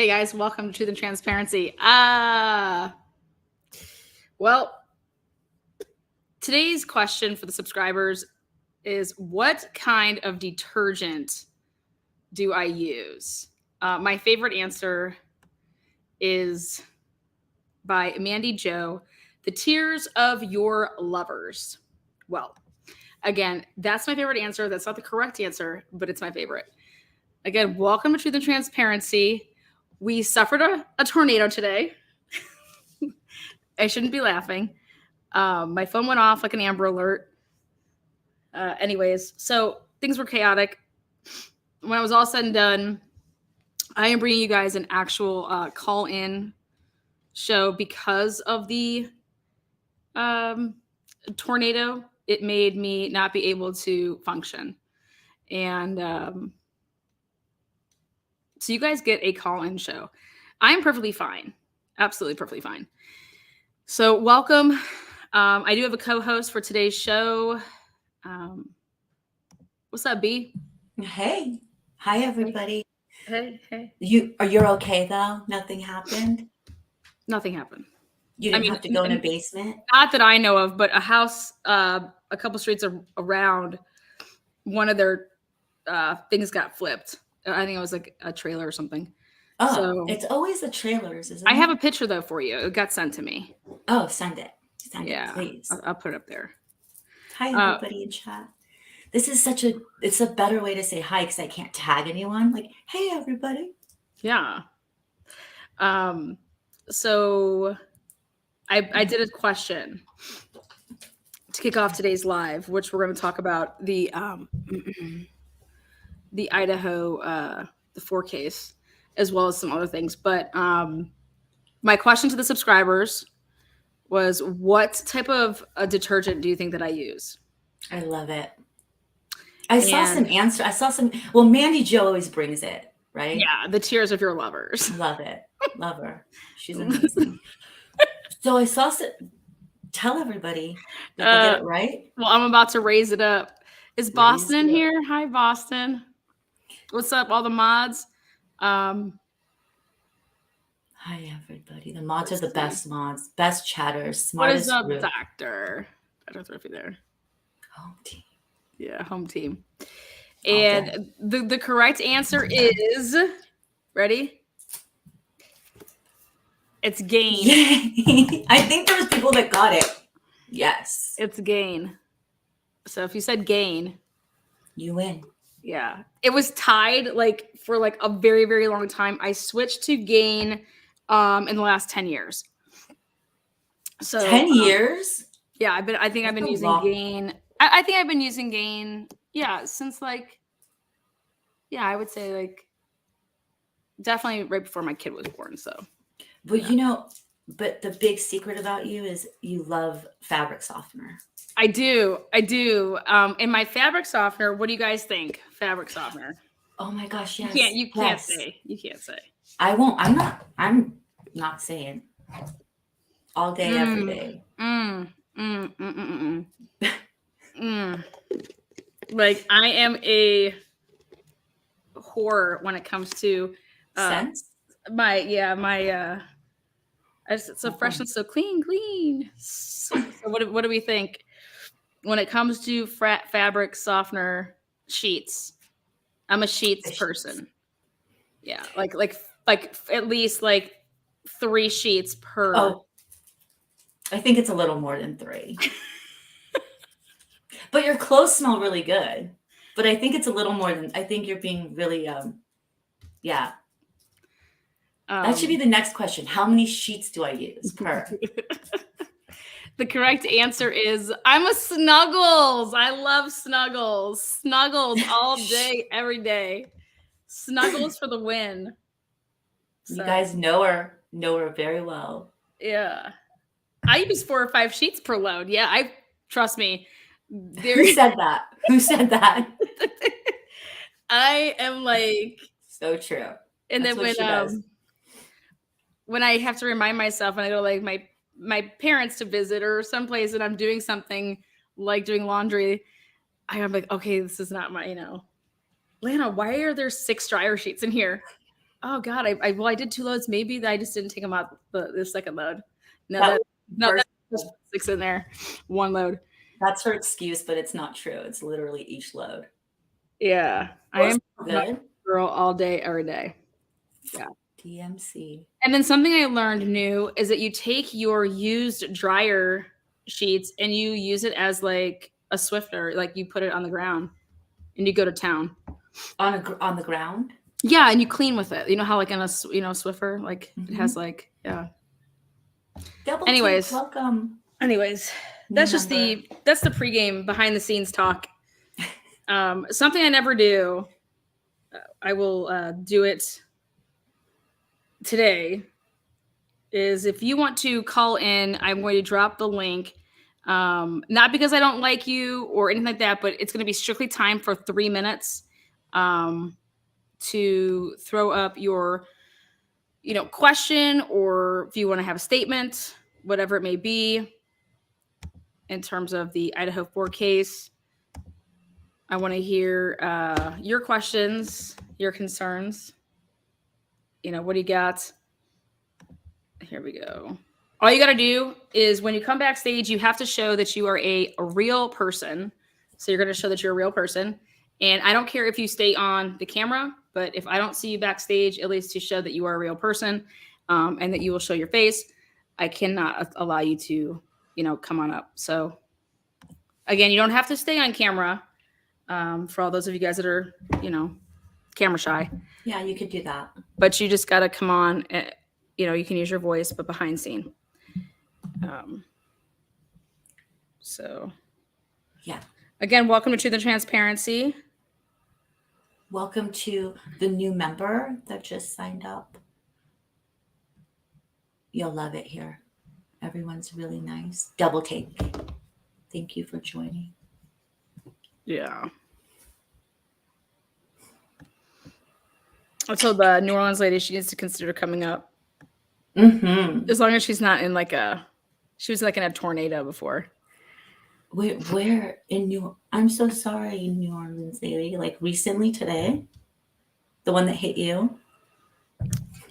Hey guys, welcome to Truth and Transparency. Well, today's question for the subscribers is, what kind of detergent do I use? My favorite answer is by Mandy Jo, The Tears of Your Lovers. Well, again, that's my favorite answer. That's not the correct answer, but it's my favorite. Again, welcome to Truth and Transparency. We suffered a tornado today. I shouldn't be laughing. My phone went off like an Amber Alert. Anyways, so things were chaotic. When it was all said and done, I am bringing you guys an actual call-in show because of the tornado. It made me not be able to function. And so you guys get a call-in show. I am perfectly fine. Absolutely perfectly fine. So welcome. I do have a co-host for today's show. What's up, B? Hey. Hi, everybody. Hey. You're okay, though? Nothing happened? Nothing happened. You didn't have to go in a basement? Not that I know of, but a house a couple streets around, one of their things got flipped. I think it was like a trailer or something. Oh, so, it's always the trailers, isn't it? I have a picture, though, for you. It got sent to me. Oh, send it. Send it, please. I'll put it up there. Hi, everybody in chat. This is it's a better way to say hi because I can't tag anyone. Like, hey, everybody. Yeah. So I did a question to kick off today's live, which we're going to talk about the Idaho the 4 case, as well as some other things. But my question to the subscribers was, what type of detergent do you think that I use? I love it. I saw some answers. Well, Mandy Jo always brings it, right? Yeah, the tears of your lovers. Love it. Love her. She's amazing. So I saw some. Tell everybody. Did I get it right? Well, I'm about to raise it up. Is Boston in here? Hi, Boston. What's up, all the mods? Hi, everybody. The mods are the best mods. Best chatters. Smartest group. What is up, group. Doctor? I don't know if you're there. Home team. Yeah, home team. And the correct answer is, ready? It's Gain. Yay. I think there was people that got it. Yes. It's Gain. So if you said Gain, you win. Yeah. It was tied for a very, very long time. I switched to Gain in the last 10 years. So 10 years? Yeah, I think I've been using Gain. I think I've been using Gain, since I would say definitely right before my kid was born. So, but but the big secret about you is you love fabric softener. I do. And my fabric softener, what do you guys think? Fabric softener. Oh my gosh, yes. You can't say. You can't say. I won't. I'm not saying. All day, every day. I am a whore when it comes to scents. It's so fresh and so clean. So what do we think when it comes to fabric softener sheets? I'm a sheets person. Yeah, like at least 3 sheets per. Oh, I think it's a little more than 3. But your clothes smell really good. But I think it's a little more than. I think you're being really yeah. That should be the next question. How many sheets do I use per? The correct answer is, I'm a Snuggles. I love Snuggles. Snuggles all day, every day. Snuggles for the win. So. You guys know her very well. Yeah. I use 4 or 5 sheets per load. Yeah, trust me. Who said that? I am so true. And That's then when I have to remind myself, and I go my parents to visit or someplace, and I'm doing something like doing laundry, I'm like, okay, this is not my, Lana, why are there 6 dryer sheets in here? Oh God, I did 2 loads. Maybe I just didn't take them out the second load. No, That that's first- 6 in there. 1 load. That's her excuse, but it's not true. It's literally each load. Yeah, I am good. Girl all day, every day. Yeah. DMC. And then something I learned new is that you take your used dryer sheets and you use it as like a Swifter, like you put it on the ground and you go to town. On the ground? Yeah, and you clean with it. You know how like in a Swiffer, like it has like Anyways, welcome. Anyways, that's just the pregame behind the scenes talk. Something I never do. I will do it today. Is if you want to call in, I'm going to drop the link. Not because I don't like you or anything like that, but it's going to be strictly time for 3 minutes to throw up your, question, or if you want to have a statement, whatever it may be, in terms of the IDAHO4 case. I want to hear your questions, your concerns. What do you got? Here we go. All you got to do is when you come backstage, you have to show that you are a real person. So you're going to show that you're a real person. And I don't care if you stay on the camera, but if I don't see you backstage, at least to show that you are a real person and that you will show your face, I cannot allow you to, come on up. So again, you don't have to stay on camera for all those of you guys that are, camera shy. Yeah, you could do that. But you just got to come on. You can use your voice, but behind scene. So, yeah. Again, welcome to the Transparency. Welcome to the new member that just signed up. You'll love it here. Everyone's really nice. Double take. Thank you for joining. Yeah. I told the New Orleans lady she needs to consider coming up. Mm-hmm. As long as she's not in she was like in a tornado before. Where in I'm so sorry, New Orleans lady. Like recently today? The one that hit you?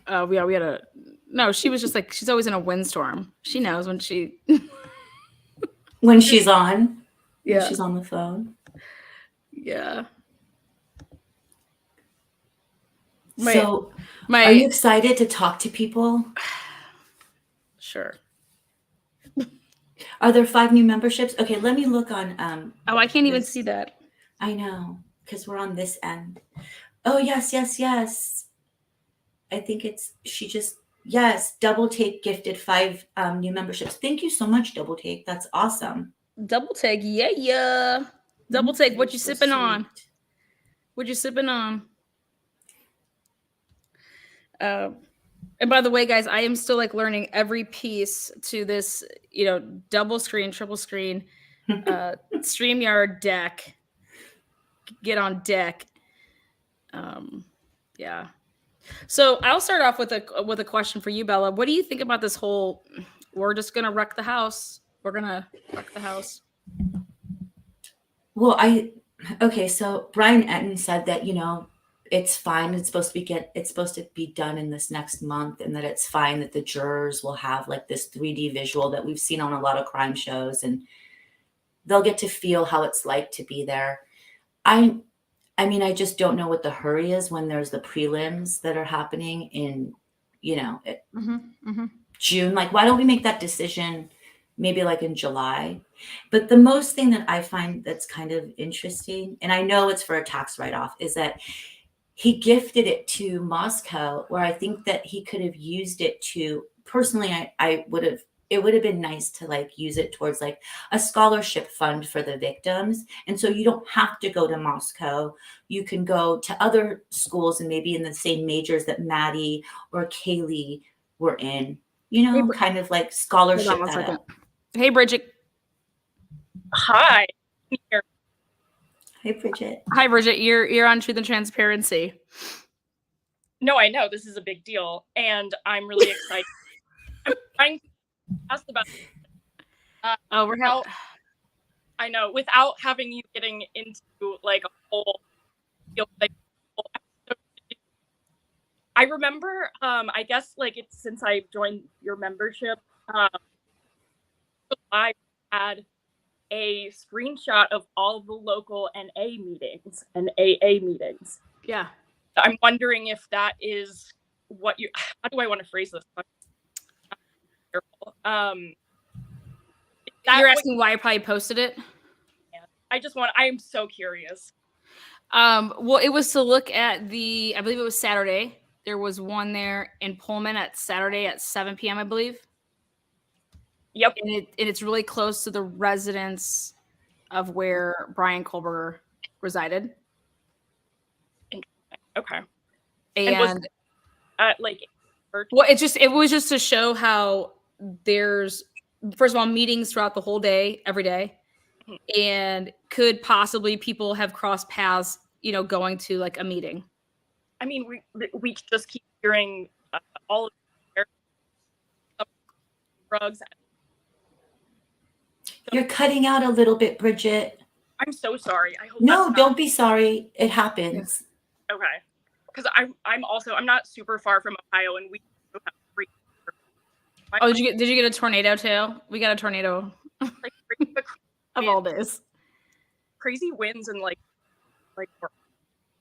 Yeah, we had no, she was just like, she's always in a windstorm. She knows when she when she's on. Yeah. When she's on the phone. Yeah. Are you excited to talk to people? Sure. Are there 5 new memberships? Okay, let me look on. I can't even see that. I know, because we're on this end. Oh, yes. I think yes, Double Take gifted 5 new memberships. Thank you so much, Double Take. That's awesome. Double Take, yeah. Double Take, what you sipping on? What you sipping on? And by the way, guys, I am still like learning every piece to this, double screen, triple screen, StreamYard deck. Get on deck. Yeah. So I'll start off with a question for you, Bella. What do you think about this whole? We're just gonna wreck the house. We're gonna wreck the house. Well, so Brian Etten said that it's fine. It's supposed to be done in this next month, and that it's fine that the jurors will have like this 3D visual that we've seen on a lot of crime shows, and they'll get to feel how it's like to be there. I mean, I just don't know what the hurry is when there's the prelims that are happening in, June. Like, why don't we make that decision maybe like in July? But the most thing that I find that's kind of interesting, and I know it's for a tax write-off, is that he gifted it to Moscow, where I think that he could have used it to, personally, it would have been nice to like use it towards like a scholarship fund for the victims. And so you don't have to go to Moscow. You can go to other schools and maybe in the same majors that Maddie or Kaylee were in, kind of like scholarship. Hold on 1 second. Hey, Bridget. Hi. Hey, Bridget. Hi, Bridget. You're on Truth and Transparency. No, I know this is a big deal, and I'm really excited. I'm trying to ask about. I know, without having you getting into like a whole. I remember, I guess like it's since I joined your membership, I had a screenshot of all the local NA meetings and AA meetings. Yeah. I'm wondering if that is what you, how do I want to phrase this? You're asking why I probably posted it? I am so curious. Well, it was to look at I believe it was Saturday. There was one there in Pullman at Saturday at 7 p.m., I believe. Yep. And it's really close to the residence of where Brian Kohlberger resided. Okay. And was, like, well, it was just to show how there's, first of all, meetings throughout the whole day, every day. Mm-hmm. And could possibly people have crossed paths, going to like a meeting? I mean, we just keep hearing all of drugs. You're cutting out a little bit, Bridget. I'm so sorry. I hope no, don't be sorry. It happens. Okay. Because I'm not super far from Ohio, and we have free. Oh, did you get a tornado too? We got a tornado. Like, of all days. Crazy winds and like.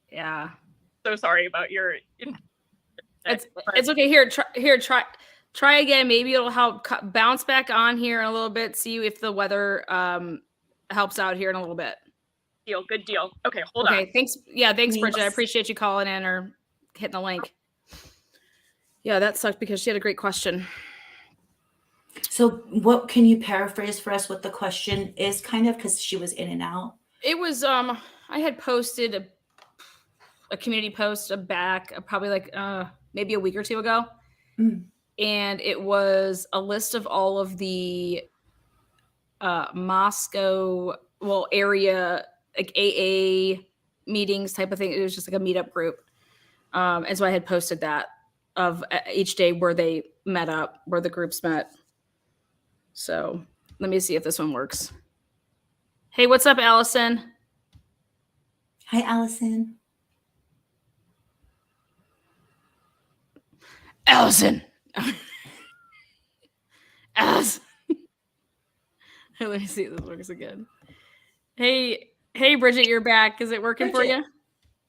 Yeah. So sorry about your. It's okay. Try again. Maybe it'll help bounce back on here in a little bit. See if the weather helps out here in a little bit. Good deal. Okay, hold on. Okay, thanks. Yeah, thanks, Bridget. I appreciate you calling in or hitting the link. Yeah, that sucked because she had a great question. So what can you paraphrase for us what the question is, kind of, because she was in and out? It was, I had posted a community post back probably like maybe a week or two ago. Mm. And it was a list of all of the Moscow, area, like AA meetings type of thing. It was just like a meetup group. And so I had posted that of each day where they met up, where the groups met. So let me see if this one works. Hey, what's up, Allison? Hi, Allison. Allison. Allison. Let me see if this works again. Hey, Bridget, you're back. Is it working for you?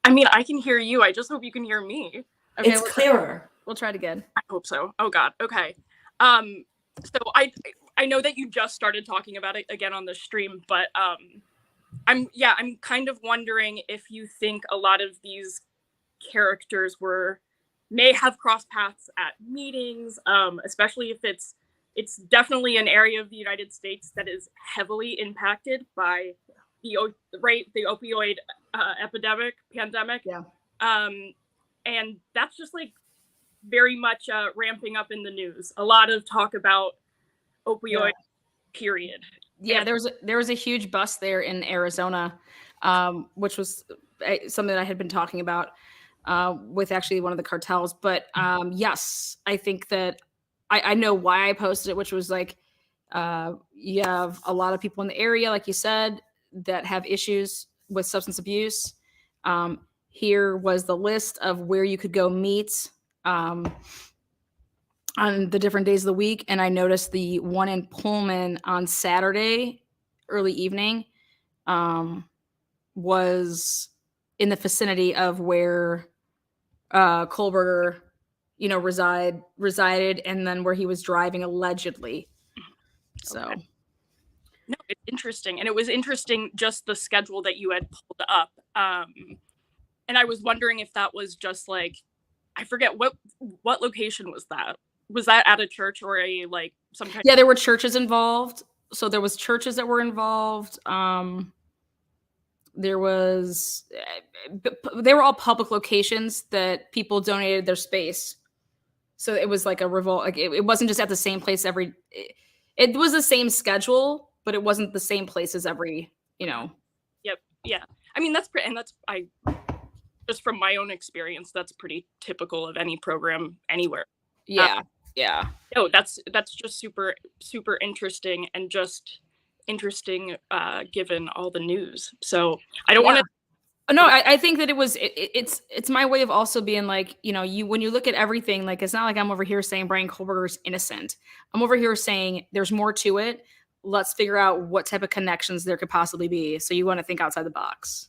I mean, I can hear you. I just hope you can hear me. Okay, it's clearer. We'll try it again. I hope so. Oh God. Okay. So I know that you just started talking about it again on the stream, but I'm kind of wondering if you think a lot of these characters may have crossed paths at meetings, especially if it's definitely an area of the United States that is heavily impacted by the opioid pandemic. Yeah. And that's just like very much ramping up in the news. A lot of talk about opioid, period. Yeah, there was a huge bust there in Arizona, which was something that I had been talking about with actually one of the cartels. But yes, I think that I know why I posted it, which was like you have a lot of people in the area, like you said, that have issues with substance abuse. Here was the list of where you could go meet on the different days of the week. And I noticed the one in Pullman on Saturday, early evening, was in the vicinity of where Kohlberger, resided, and then where he was driving allegedly. So. Okay. No, it's interesting. And it was interesting just the schedule that you had pulled up. And I was wondering if that was just like, I forget what location was that? Was that at a church or some kind? Yeah, there were churches involved. So there was churches that were involved. They were all public locations that people donated their space. So it was like a revolt. Like it wasn't just at the same place it was the same schedule, but it wasn't the same places every. Yep. Yeah. I mean, just from my own experience, that's pretty typical of any program anywhere. Yeah. Yeah. No, that's just super, super interesting, and just interesting given all the news. So I don't want to. No, I think that it's my way of also being like, when you look at everything, like it's not like I'm over here saying Brian Kohlberger's innocent. I'm over here saying there's more to it. Let's figure out what type of connections there could possibly be. So you want to think outside the box.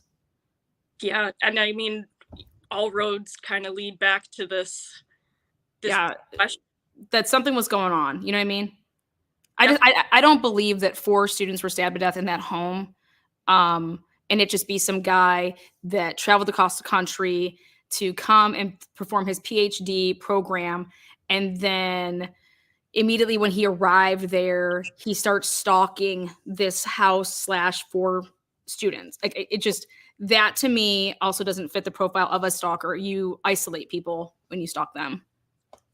Yeah, and I mean, all roads kind of lead back to this question. That something was going on. You know what I mean? I don't believe that 4 students were stabbed to death in that home. And it just be some guy that traveled across the country to come and perform his PhD program. And then immediately when he arrived there, he starts stalking this house / 4 students. Like it just, that to me also doesn't fit the profile of a stalker. You isolate people when you stalk them.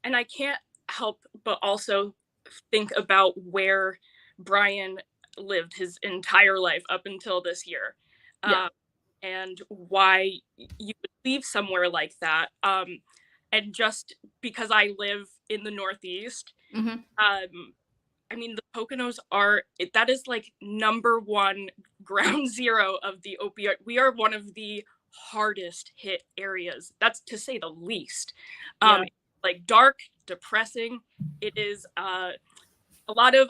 And I can't help but also think about where Brian lived his entire life up until this year. And why you would leave somewhere like that. And just because I live in the Northeast, I mean, the Poconos that is like #1 ground zero of the opioid. We are one of the hardest hit areas. That's to say the least. Like dark, depressing. It is a lot of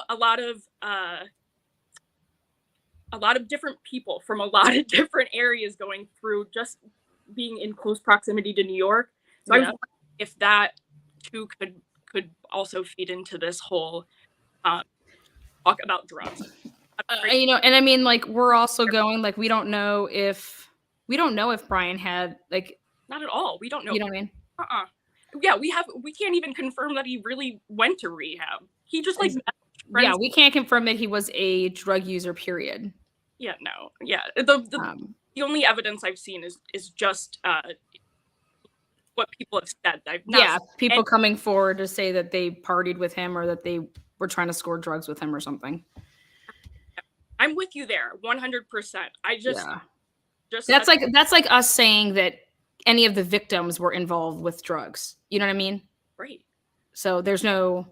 different people from a lot of different areas going through, just being in close proximity to New York. So I was wondering if that too could also feed into this whole talk about drugs. And I mean, like, we're also going, like, we don't know if Brian had, like, not at all. We don't know. You know what I mean? Yeah, we can't even confirm that he really went to rehab. He just like we can't confirm that he was a drug user, period. Yeah, no. Yeah. The only evidence I've seen is just what people have said. People coming forward to say that they partied with him or that they were trying to score drugs with him or something. I'm with you there, 100%. I just that's like us saying that any of the victims were involved with drugs. You know what I mean? Right. So there's no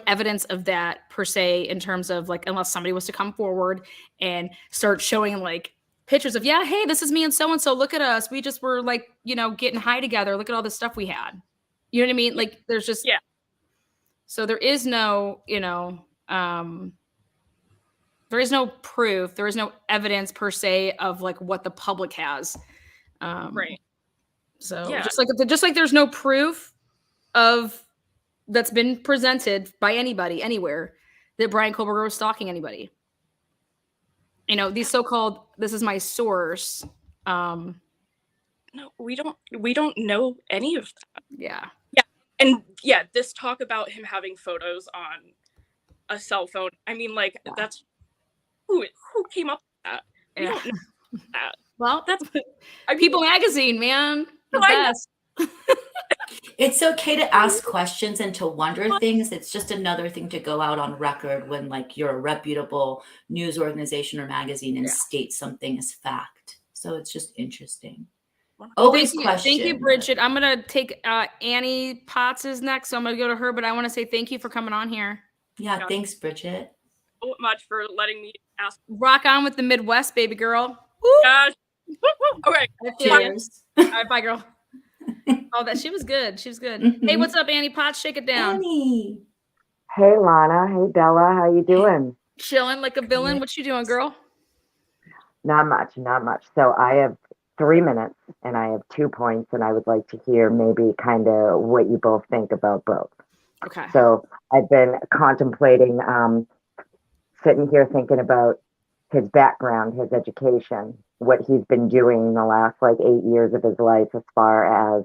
evidence of that per se, in terms of, like, unless somebody was to come forward and start showing like pictures of, hey, this is me and so, look at us. We just were like, getting high together. Look at all the stuff we had. You know what I mean? Like there's just, so there is no, there is no proof. There is no evidence per se of like what the public has. Right. So just like there's no proof of that's been presented by anybody anywhere that Brian Kohlberger was stalking anybody. These so-called, this is my source. No, we don't know any of that. Yeah. And this talk about him having photos on a cell phone. I mean, like that's who came up with that? We don't know that. Well, that's People Magazine, man. The best. It's okay to ask questions and to wonder things. It's just another thing to go out on record when, like, you're a reputable news organization or magazine and state something as fact. So it's just interesting. Always question. Thank you, Bridget. I'm gonna take Annie Potts is next, so I'm gonna go to her. But I want to say thank you for coming on here. Yeah, thanks, Bridget. So much for letting me ask. Rock on with the Midwest, baby girl. Gosh. Okay. Cheers. All right, bye, girl. Oh, she was good. She was good. Mm-hmm. Hey, what's up, Annie Potts? Shake it down. Annie. Hey, Lana. Hey, Della. How you doing? Chilling like a villain. What you doing, girl? Not much. So I have 3 minutes, and I have 2 points, and I would like to hear maybe kind of what you both think about both. Okay. So I've been contemplating, sitting here thinking about his background, his education, what he's been doing the last 8 years of his life as far as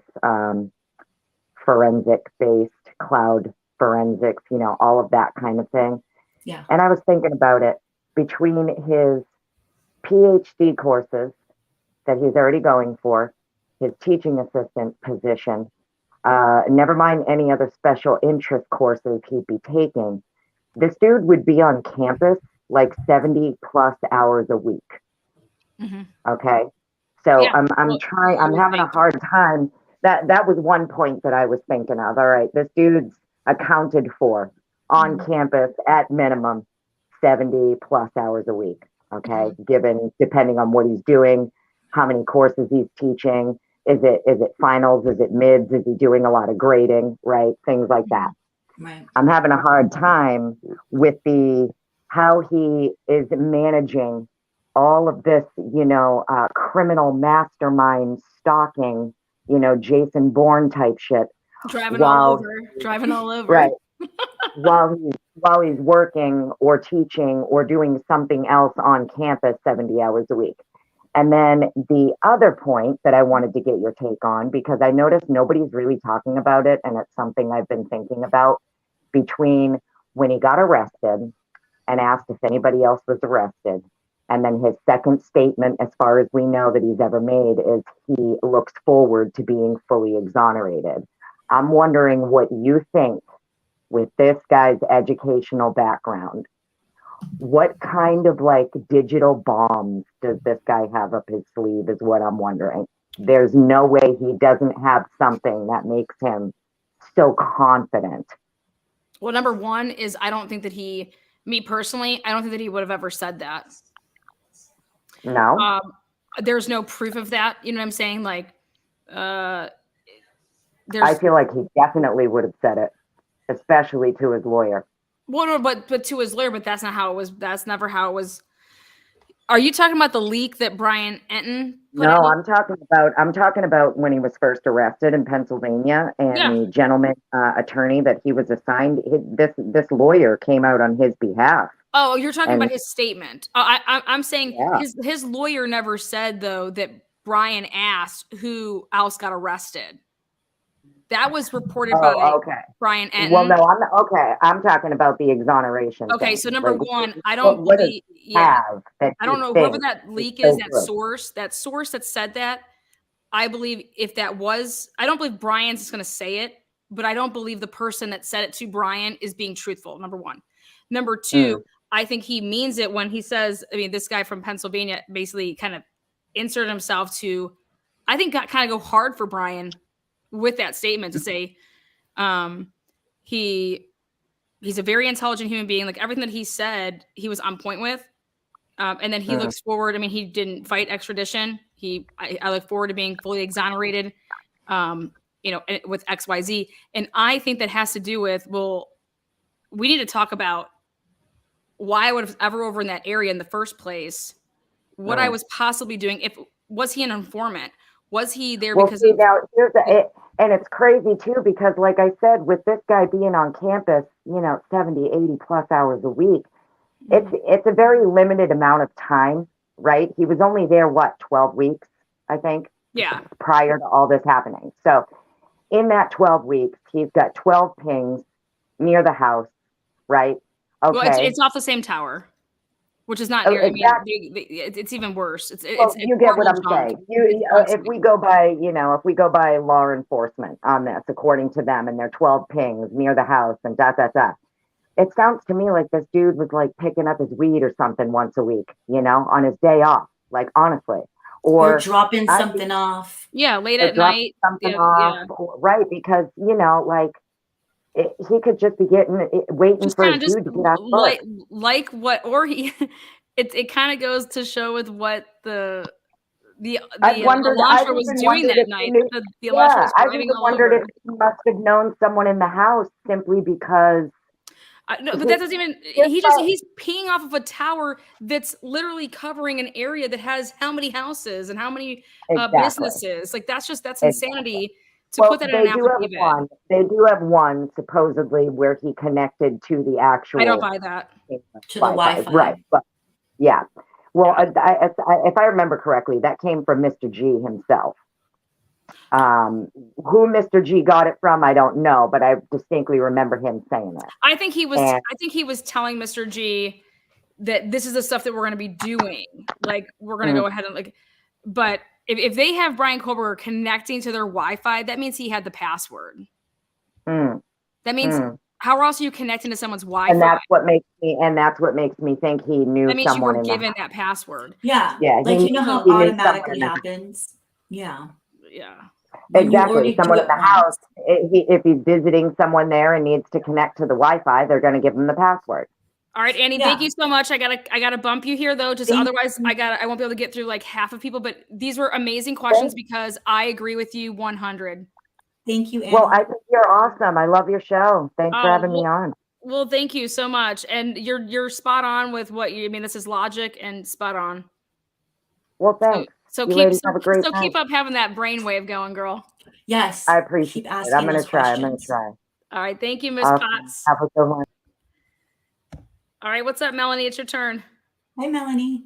forensic-based cloud forensics, all of that kind of thing. Yeah. And I was thinking about it between his PhD courses that he's already going for, his teaching assistant position, never mind any other special interest courses he'd be taking. This dude would be on campus 70 plus hours a week. Mm-hmm. Okay. So I'm having a hard time. That was one point that I was thinking of. All right. This dude's accounted for on campus at minimum 70 plus hours a week. Okay. Depending on what he's doing, how many courses he's teaching. Is it finals? Is it mids? Is he doing a lot of grading? Right? Things like that. Right. I'm having a hard time with how he is managing all of this, criminal mastermind stalking, Jason Bourne type shit. Driving all over. Right. while he's working or teaching or doing something else on campus 70 hours a week. And then the other point that I wanted to get your take on, because I noticed nobody's really talking about it, and it's something I've been thinking about, between when he got arrested and asked if anybody else was arrested, and then his second statement, as far as we know that he's ever made, is he looks forward to being fully exonerated. I'm wondering what you think with this guy's educational background. What kind of digital bombs does this guy have up his sleeve is what I'm wondering. There's no way he doesn't have something that makes him so confident. Well, number one is I don't think that me personally, I don't think that he would have ever said that. No. There's no proof of that. You know what I'm saying? I feel like he definitely would have said it, especially to his lawyer. Well, no, but to his lawyer, but that's not how it was. That's never how it was. Are you talking about the leak that Brian Enton put out? No, I'm talking about when he was first arrested in Pennsylvania, and the gentleman attorney that he was assigned, this lawyer came out on his behalf. Oh, you're talking about his statement. I'm saying his lawyer never said, though, that Brian asked who else got arrested. That was reported by Brian Enton. Well, no, I'm talking about the exoneration. Okay, thing. so number one, I don't believe. I don't know whoever that leak is. That source that said that. I believe if that was, I don't believe Brian's is going to say it, but I don't believe the person that said it to Brian is being truthful. Number one. Number two, I think he means it when he says. I mean, this guy from Pennsylvania basically kind of inserted himself to, I think, kind of go hard for Brian with that statement to say he's a very intelligent human being. Like everything that he said, he was on point with. And then he looks forward. I mean, he didn't fight extradition. I look forward to being fully exonerated, with XYZ. And I think that has to do with, we need to talk about why I would have ever over in that area in the first place, what I was possibly doing. Was he an informant? Was he there because and it's crazy too, because like I said, with this guy being on campus, 70, 80 plus hours a week, it's a very limited amount of time, right? He was only there, 12 weeks, I think? Yeah. Prior to all this happening. So in that 12 weeks, he's got 12 pings near the house, right? Okay. Well, it's off the same tower. Which is not near. Exactly. I mean, it's even worse. You get what I'm saying. If we go by law enforcement on this, according to them, and their 12 pings near the house and it sounds to me like this dude was picking up his weed or something once a week, on his day off. Honestly, or dropping something off. Yeah, late at night. Something off, right? Because he could just be waiting just for a dude to get out. It kind of goes to show with what the Alonso was doing that night. I wondered if he must have known someone in the house simply because. No, but that doesn't even. He's peeing off of a tower that's literally covering an area that has how many houses and how many businesses. That's insanity. To put that in an Apple bed. They do have one supposedly where he connected to the actual. I don't buy that. To the Wi-Fi. Right. But, yeah. Well, if I remember correctly, that came from Mr. G himself. Who Mr. G got it from, I don't know, but I distinctly remember him saying that. I think he was telling Mr. G that this is the stuff that we're going to be doing. We're going to go ahead and but if they have Brian Koberger connecting to their Wi-Fi, that means he had the password. That means how else are you connecting to someone's Wi-Fi? And that's what makes me think he knew. That means someone you were given that password. Yeah. How automatically happens. Yeah. Yeah. Exactly. Someone in the house, if he's visiting someone there and needs to connect to the Wi-Fi, they're going to give him the password. All right, Annie, thank you so much. I gotta bump you here though, just otherwise I won't be able to get through like half of people. But these were amazing questions because I agree with you 100. Thank you, Annie. Well, I think you're awesome. I love your show. Thanks for having me on. Well, thank you so much. And you're spot on with what you mean. This is logic and spot on. Well, thanks. So keep up having that brainwave going, girl. Yes. I appreciate it. I'm going to try. All right. Thank you, Miss Potts. Have a good one. All right. What's up, Melanie? It's your turn. Hi, Melanie.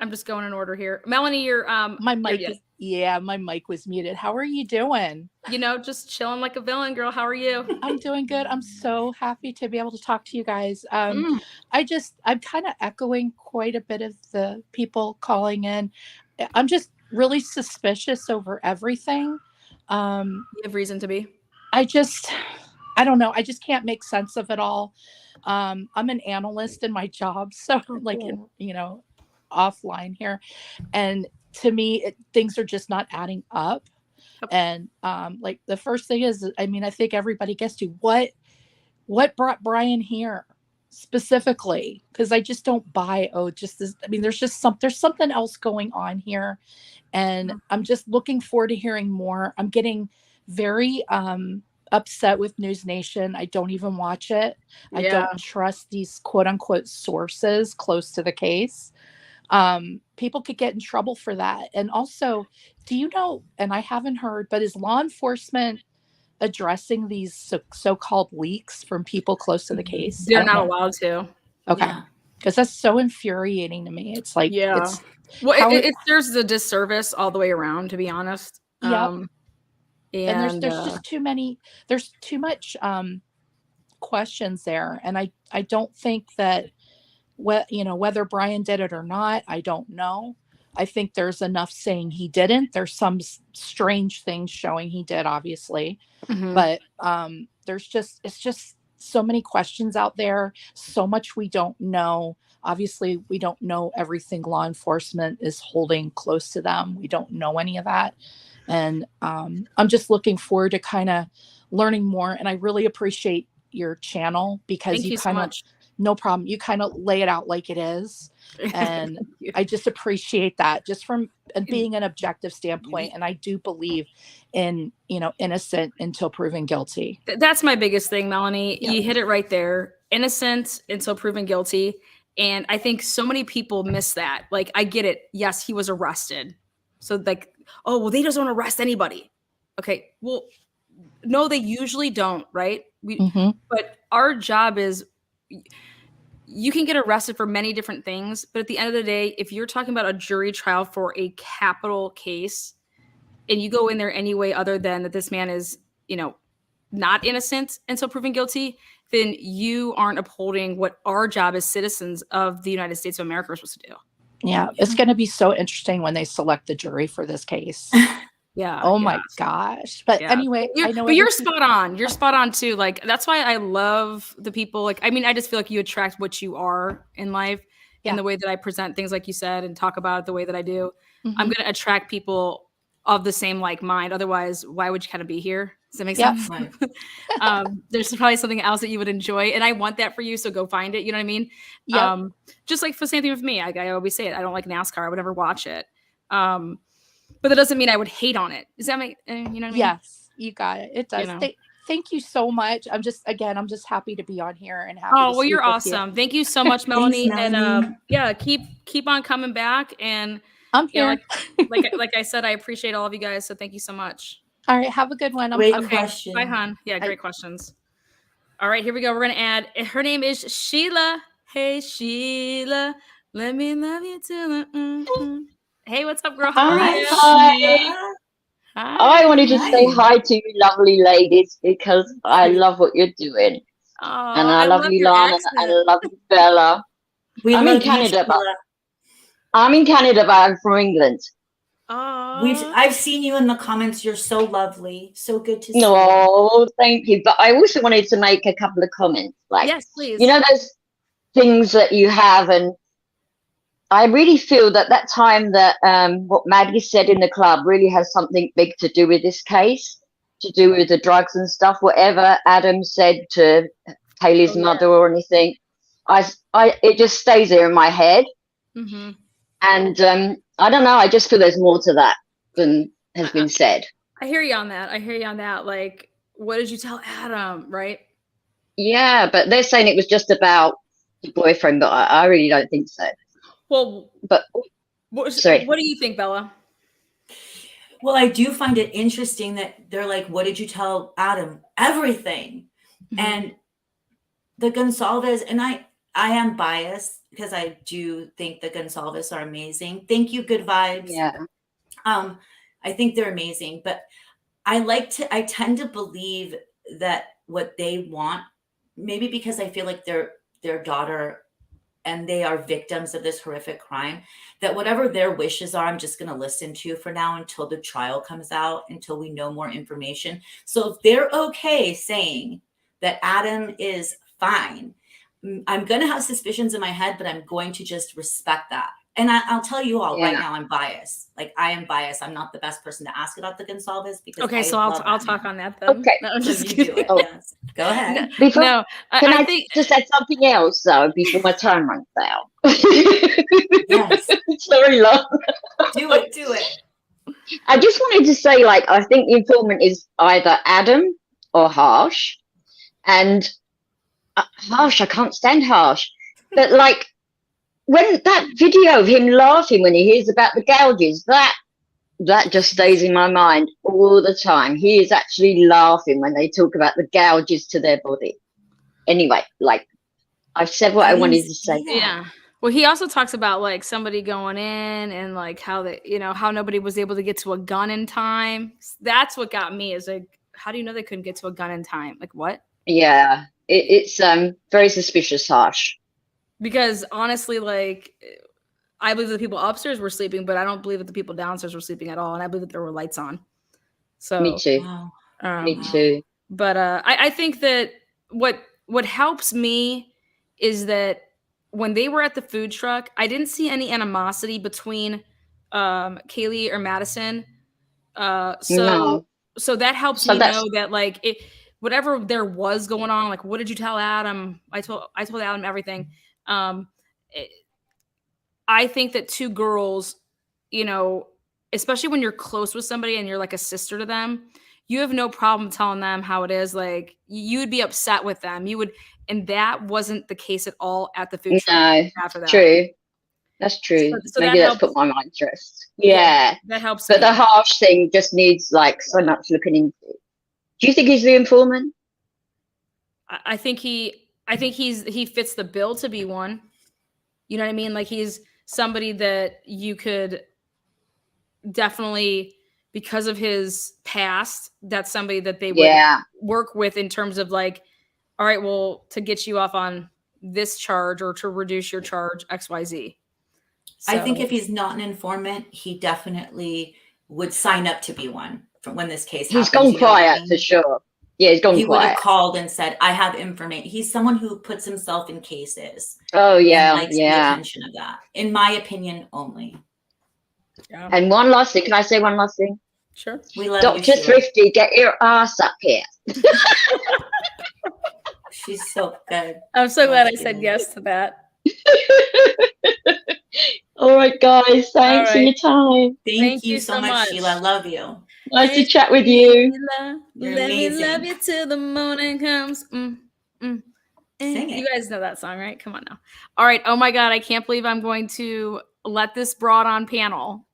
I'm just going in order here. Melanie, you're my mic my mic was muted. How are you doing? Just chilling like a villain, girl. How are you? I'm doing good. I'm so happy to be able to talk to you guys. I'm kind of echoing quite a bit of the people calling in. I'm just really suspicious over everything. You have reason to be. I don't know. I just can't make sense of it all. I'm an analyst in my job, so offline here, and to me things are just not adding up. And like the first thing is, I think everybody gets to what brought Brian here specifically, because I just don't buy there's something else going on here, and I'm just looking forward to hearing more. I'm getting very upset with News Nation. I don't even watch it. I don't trust these quote unquote sources close to the case. People could get in trouble for that. And also, do you know, and I haven't heard, but is law enforcement addressing these so-called leaks from people close to the case? They're not allowed to. Okay. Because that's so infuriating to me. It's like, it serves a disservice all the way around, to be honest. Yep. And there's just there's too much questions there. And I don't think that whether Brian did it or not, I don't know. I think there's enough saying he didn't. There's some strange things showing he did, obviously. But it's just so many questions out there, so much we don't know. Obviously, we don't know everything law enforcement is holding close to them. We don't know any of that. And I'm just looking forward to kind of learning more. And I really appreciate your channel because you kind of, no problem. You kind of lay it out like it is. And I just appreciate that just from being an objective standpoint. And I do believe in, innocent until proven guilty. That's my biggest thing, Melanie. Yep. You hit it right there. Innocent until proven guilty. And I think so many people miss that. Like, I get it. Yes, he was arrested. So like, oh, well, they just don't arrest anybody. Okay. Well, no, they usually don't. Right. But our job is, you can get arrested for many different things, but at the end of the day, if you're talking about a jury trial for a capital case and you go in there anyway, other than that this man is, not innocent until proven guilty, then you aren't upholding what our job as citizens of the United States of America are supposed to do. Yeah. It's going to be so interesting when they select the jury for this case. Yeah. Oh my gosh. But anyway, you're spot on. You're spot on too. Like, that's why I love the people. Like, I just feel like you attract what you are in life in the way that I present things, like you said, and talk about it the way that I do. I'm going to attract people of the same like mind. Otherwise, why would you kind of be here? Does that make sense? Right. There's probably something else that you would enjoy. And I want that for you. So go find it. You know what I mean? Yep. Just like the same thing with me. I always say it. I don't like NASCAR. I would never watch it. But that doesn't mean I would hate on it. Does that make, you know what I mean? Yes, you got it. It does. Thank you so much. I'm just happy to be on here and happy. Oh, well, you're awesome. Thank you so much, Melanie. Thanks, Melanie. And keep on coming back. And I'm here. Like I said, I appreciate all of you guys. So thank you so much. All right. Have a good one. Great question. Bye, hon. Yeah, great questions. All right, here we go. We're going to add, her name is Sheila. Hey, Sheila. Let me love you too. Hey, what's up, girl? How are you? Hi. I wanted to say hi to you lovely ladies because I love what you're doing. Oh, and I love you, Lana, and I love you, Bella. I'm in Canada, but I'm from England. Oh. I've seen you in the comments. You're so lovely. So good to see you. Thank you. But I also wanted to make a couple of comments. Like, yes, please. Those things that you have, and I really feel that time that what Maddie said in the club really has something big to do with this case, to do with the drugs and stuff. Whatever Adam said to Kaylee's Oh, yeah. mother or anything. It just stays there in my head. Mm-hmm. And I don't know. I just feel there's more to that than has been said. I hear you on that. Like, what did you tell Adam, right? Yeah, but they're saying it was just about the boyfriend, but I really don't think so. Well, but sorry. What do you think, Bella? Well, I do find it interesting that they're like, what did you tell Adam? Everything. Mm-hmm. And the Gonsalves, and I am biased because I do think the Gonsalves are amazing. Thank you, good vibes. Yeah. I think they're amazing, but I tend to believe that what they want, maybe because I feel like their daughter and they are victims of this horrific crime, that whatever their wishes are, I'm just going to listen to for now until the trial comes out, until we know more information. So if they're okay saying that Adam is fine, I'm going to have suspicions in my head, but I'm going to just respect that. And I'll tell you all right now, I'm biased. Like, I am biased. I'm not the best person to ask about the Gonsalves because okay. So I'll talk on that then. Okay, no, I'm just you kidding. do it. Oh. Yes. Go ahead. Before, No, can I think just add something else though before my time runs out? Yes. It's very long. Do it. I just wanted to say, like, I think the informant is either Adam or Harsh, and Harsh, I can't stand Harsh, but like when that video of him laughing when he hears about the gouges, that just stays in my mind all the time. He is actually laughing when they talk about the gouges to their body. Anyway, like, I've said what I wanted to say. Yeah. Well, he also talks about like somebody going in and like how they, how nobody was able to get to a gun in time. That's what got me, is like, how do you know they couldn't get to a gun in time? Like, what? Yeah, it's very suspicious, Harsh. Because honestly, like, I believe the people upstairs were sleeping, but I don't believe that the people downstairs were sleeping at all. And I believe that there were lights on. So Me too. Wow. Me too. But I think that what helps me is that when they were at the food truck, I didn't see any animosity between Kaylee or Madison. So that helps me know that, like, whatever there was going on, like, what did you tell Adam? I told Adam everything. I think that two girls, especially when you're close with somebody and you're like a sister to them, you have no problem telling them how it is. Like, you would be upset with them. You would, and that wasn't the case at all at the food truck. No, after that. true. That's true. So Maybe that that's helps. put my mind to rest. Yeah. That helps. But me. the Harsh thing just needs like so much looking into. Do you think he's the informant? I think he fits the bill to be one. You know what I mean? Like, he's somebody that you could definitely, because of his past, that's somebody that they would work with in terms of like, all right, well, to get you off on this charge or to reduce your charge, XYZ. So, I think if he's not an informant, he definitely would sign up to be one from when this case happens. He's gone quiet for sure. Yeah, he's gone quiet. He would have called and said, I have information. He's someone who puts himself in cases. Oh, yeah. And likes the attention of that. In my opinion only. Yeah. And one last thing. Can I say one last thing? Sure. We love Dr. you, Thrifty, get your ass up here. She's so good. I'm so glad I said yes to that. All right, guys. Thanks for your time. Thank you so much, Sheila. Love you. Nice to chat with you. Let me love you till the morning comes. Sing it. You guys know that song, right? Come on now. All right. Oh my God. I can't believe I'm going to let this broad on panel.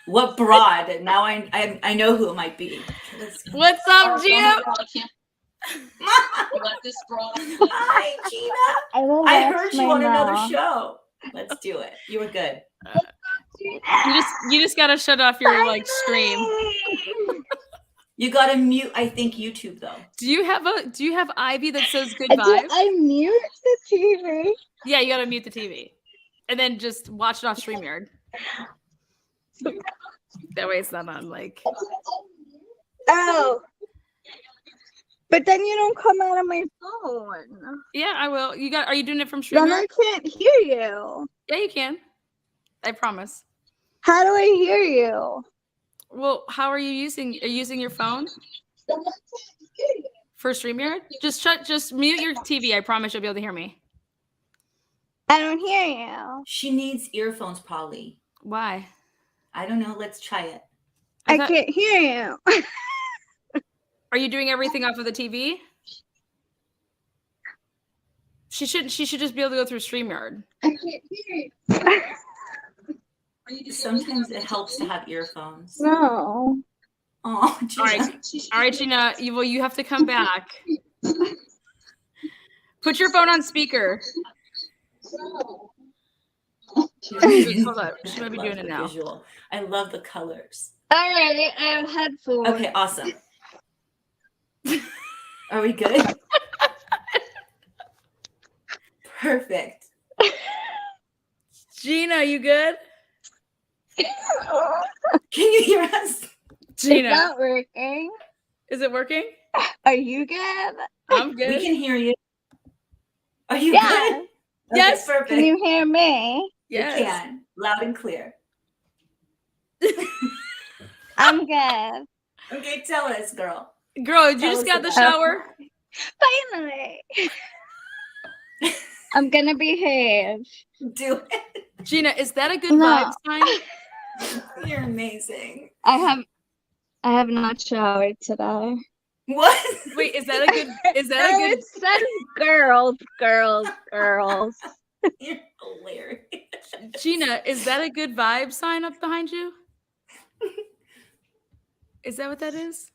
What broad? Now I know who it might be. What's up, Gina? Let this broad. Hi, Gina. I heard you on another show. Let's do it. You were good. You just gotta shut off your like stream. You gotta mute, I think, YouTube though. Do you have Ivy that says good vibes? I mute the TV? Yeah, you gotta mute the TV. And then just watch it off StreamYard. That way it's not on like. Oh. But then you don't come out of my phone. Yeah, I will. Are you doing it from StreamYard? Then I can't hear you. Yeah, you can. I promise. How do I hear you? Well, how are you using your phone? For StreamYard? Just mute your TV. I promise you'll be able to hear me. I don't hear you. She needs earphones, probably. Why? I don't know. Let's try it. I can't hear you. Are you doing everything off of the TV? She should just be able to go through StreamYard. I can't hear you. Sometimes it helps to have earphones. No. Oh, All right, Gina. You have to come back. Put your phone on speaker. Hold up. She might be doing it now. Visual. I love the colors. All right, I have headphones. Okay, awesome. Are we good? Perfect. Gina, you good? Can you hear us? Gina. It's not working. Is it working? Are you good? I'm good. We can hear you. Are you Yeah. good? Okay, Yes. perfect. Can you hear me? Yes. We can. Loud and clear. I'm good. Okay, tell us, girl. Girl, did you Tell just us got the about- shower? Finally. I'm gonna behave. Do it. Gina, is that a good No. vibe sign? You're amazing. I have not showered today. What? Wait, is that a good It says girls. You're hilarious. Gina, is that a good vibe sign up behind you? Is that what that is?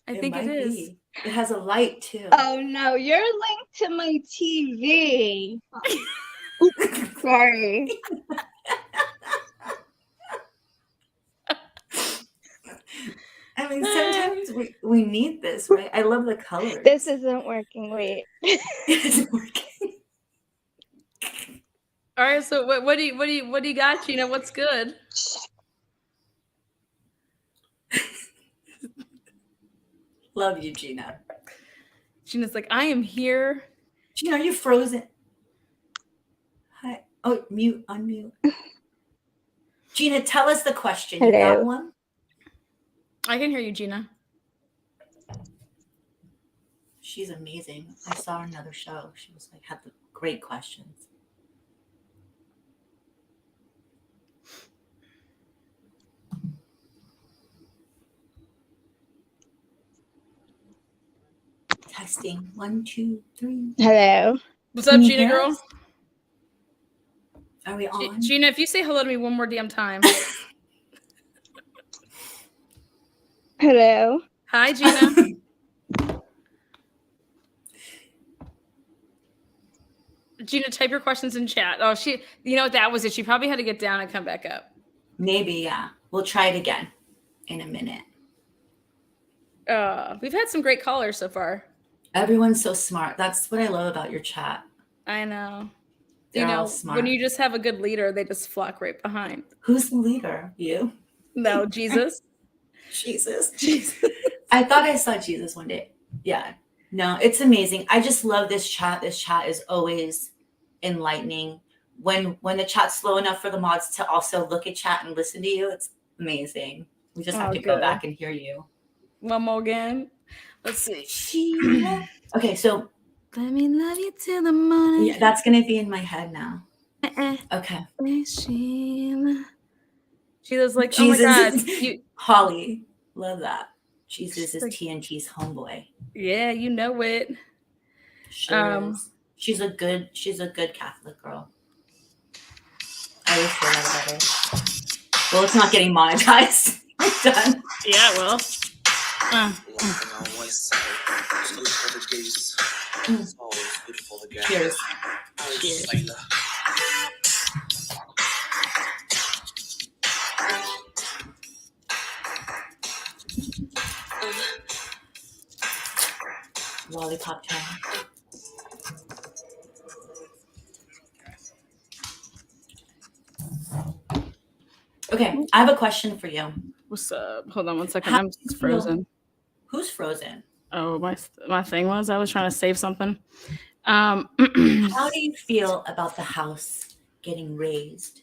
I think it might is. be. It has a light too. Oh no, you're linked to my TV. Oops, sorry. I mean, sometimes we need this, right? I love the colors. This isn't working. Wait. It isn't working. All right, so what do you got, Gina? What's good? Love you, Gina. Gina's like, I am here. Gina, are you frozen? Hi. Oh, mute, unmute. Gina, tell us the question. You Hello. got one? I can hear you, Gina. She's amazing. I saw her in another show. She was like, had the great questions. Testing. 1, 2, 3. Hello. What's up, Can you Gina hear girl? us? Are we on? Gina, if you say hello to me one more damn time. Hello. Hi, Gina. Gina, type your questions in chat. Oh, you know what that was? It. She probably had to get down and come back up. Maybe, yeah. We'll try it again in a minute. We've had some great callers so far. Everyone's so smart. That's what I love about your chat. I know. They're all smart. When you just have a good leader, they just flock right behind. Who's the leader? You? No, Jesus. Jesus. I thought I saw Jesus one day. Yeah. No, it's amazing. I just love this chat. This chat is always enlightening. When the chat's slow enough for the mods to also look at chat and listen to you, it's amazing. We just have to go back and hear you. One more again. Let's see. Okay, so let me love you till the morning. yeah, that's gonna be in my head now. Okay. Sheila's like, Jesus. oh my God. Holly, love that. Jesus is TNT's homeboy. Yeah, you know it. Sure is. She's a good Catholic girl. I always feel that about her. Well, it's not getting monetized. It's done. Yeah, well. Cheers. Cheers. Lollipop time. Okay, I have a question for you. What's up? Hold on one second. I'm frozen. Who's frozen? Oh, my thing was I was trying to save something. How do you feel about the house getting razed?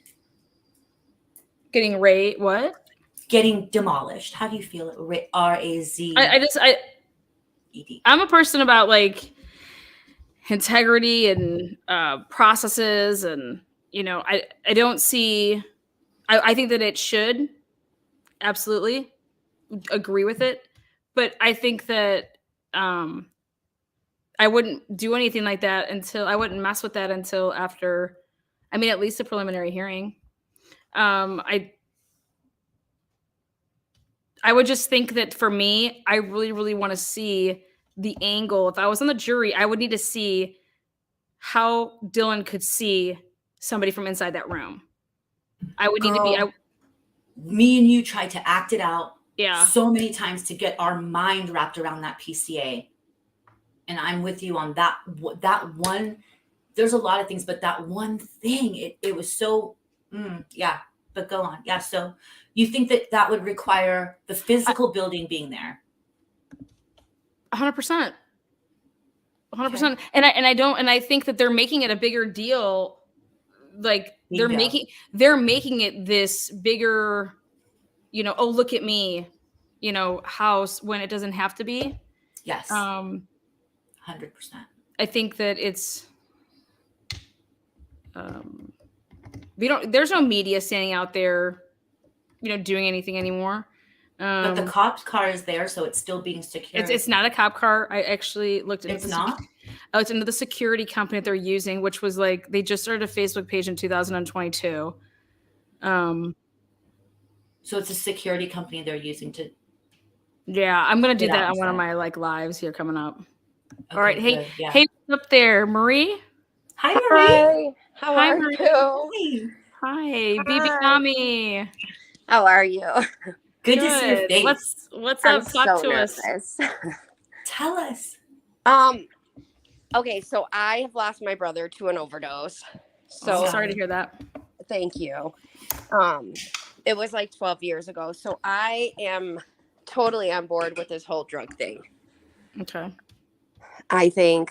Getting raised? What? Getting demolished. How do you feel? R-A-Z. ED. I'm a person about like integrity and processes, and I don't see. I think that it should absolutely agree with it, but I think that I wouldn't do anything like that until I wouldn't mess with that until after. I mean, at least a preliminary hearing. I would just think that for me, I really, really want to see the angle. If I was on the jury, I would need to see how Dylan could see somebody from inside that room. I would need to be. Me and you tried to act it out Yeah. so many times to get our mind wrapped around that PCA. And I'm with you on that one. There's a lot of things, but that one thing, it was so, yeah, but go on. Yeah. So you think that would require the physical building being there? 100%. 100%. And I think that they're making it a bigger deal. Like they're making it this bigger, oh, look at me, house, when it doesn't have to be. Yes. 100%. I think that it's there's no media standing out there, doing anything anymore. But the cop's car is there, so it's still being secured. It's not a cop car. I actually looked into it's not? I looked into the security company that they're using, which was like they just started a Facebook page in 2022. So it's a security company they're using to. Yeah, I'm gonna do that on one of my like lives here coming up. Okay, all right, good. Hey, what's up there, Marie? Hi, Marie. Hi. How are Marie. you? Hi, Bibi Kami. How are you? Good to see your face. What's up? Talk to nervous. us. Tell us. Okay, so I have lost my brother to an overdose. So sorry to hear that. Thank you. It was like 12 years ago. So I am totally on board with this whole drug thing. Okay. I think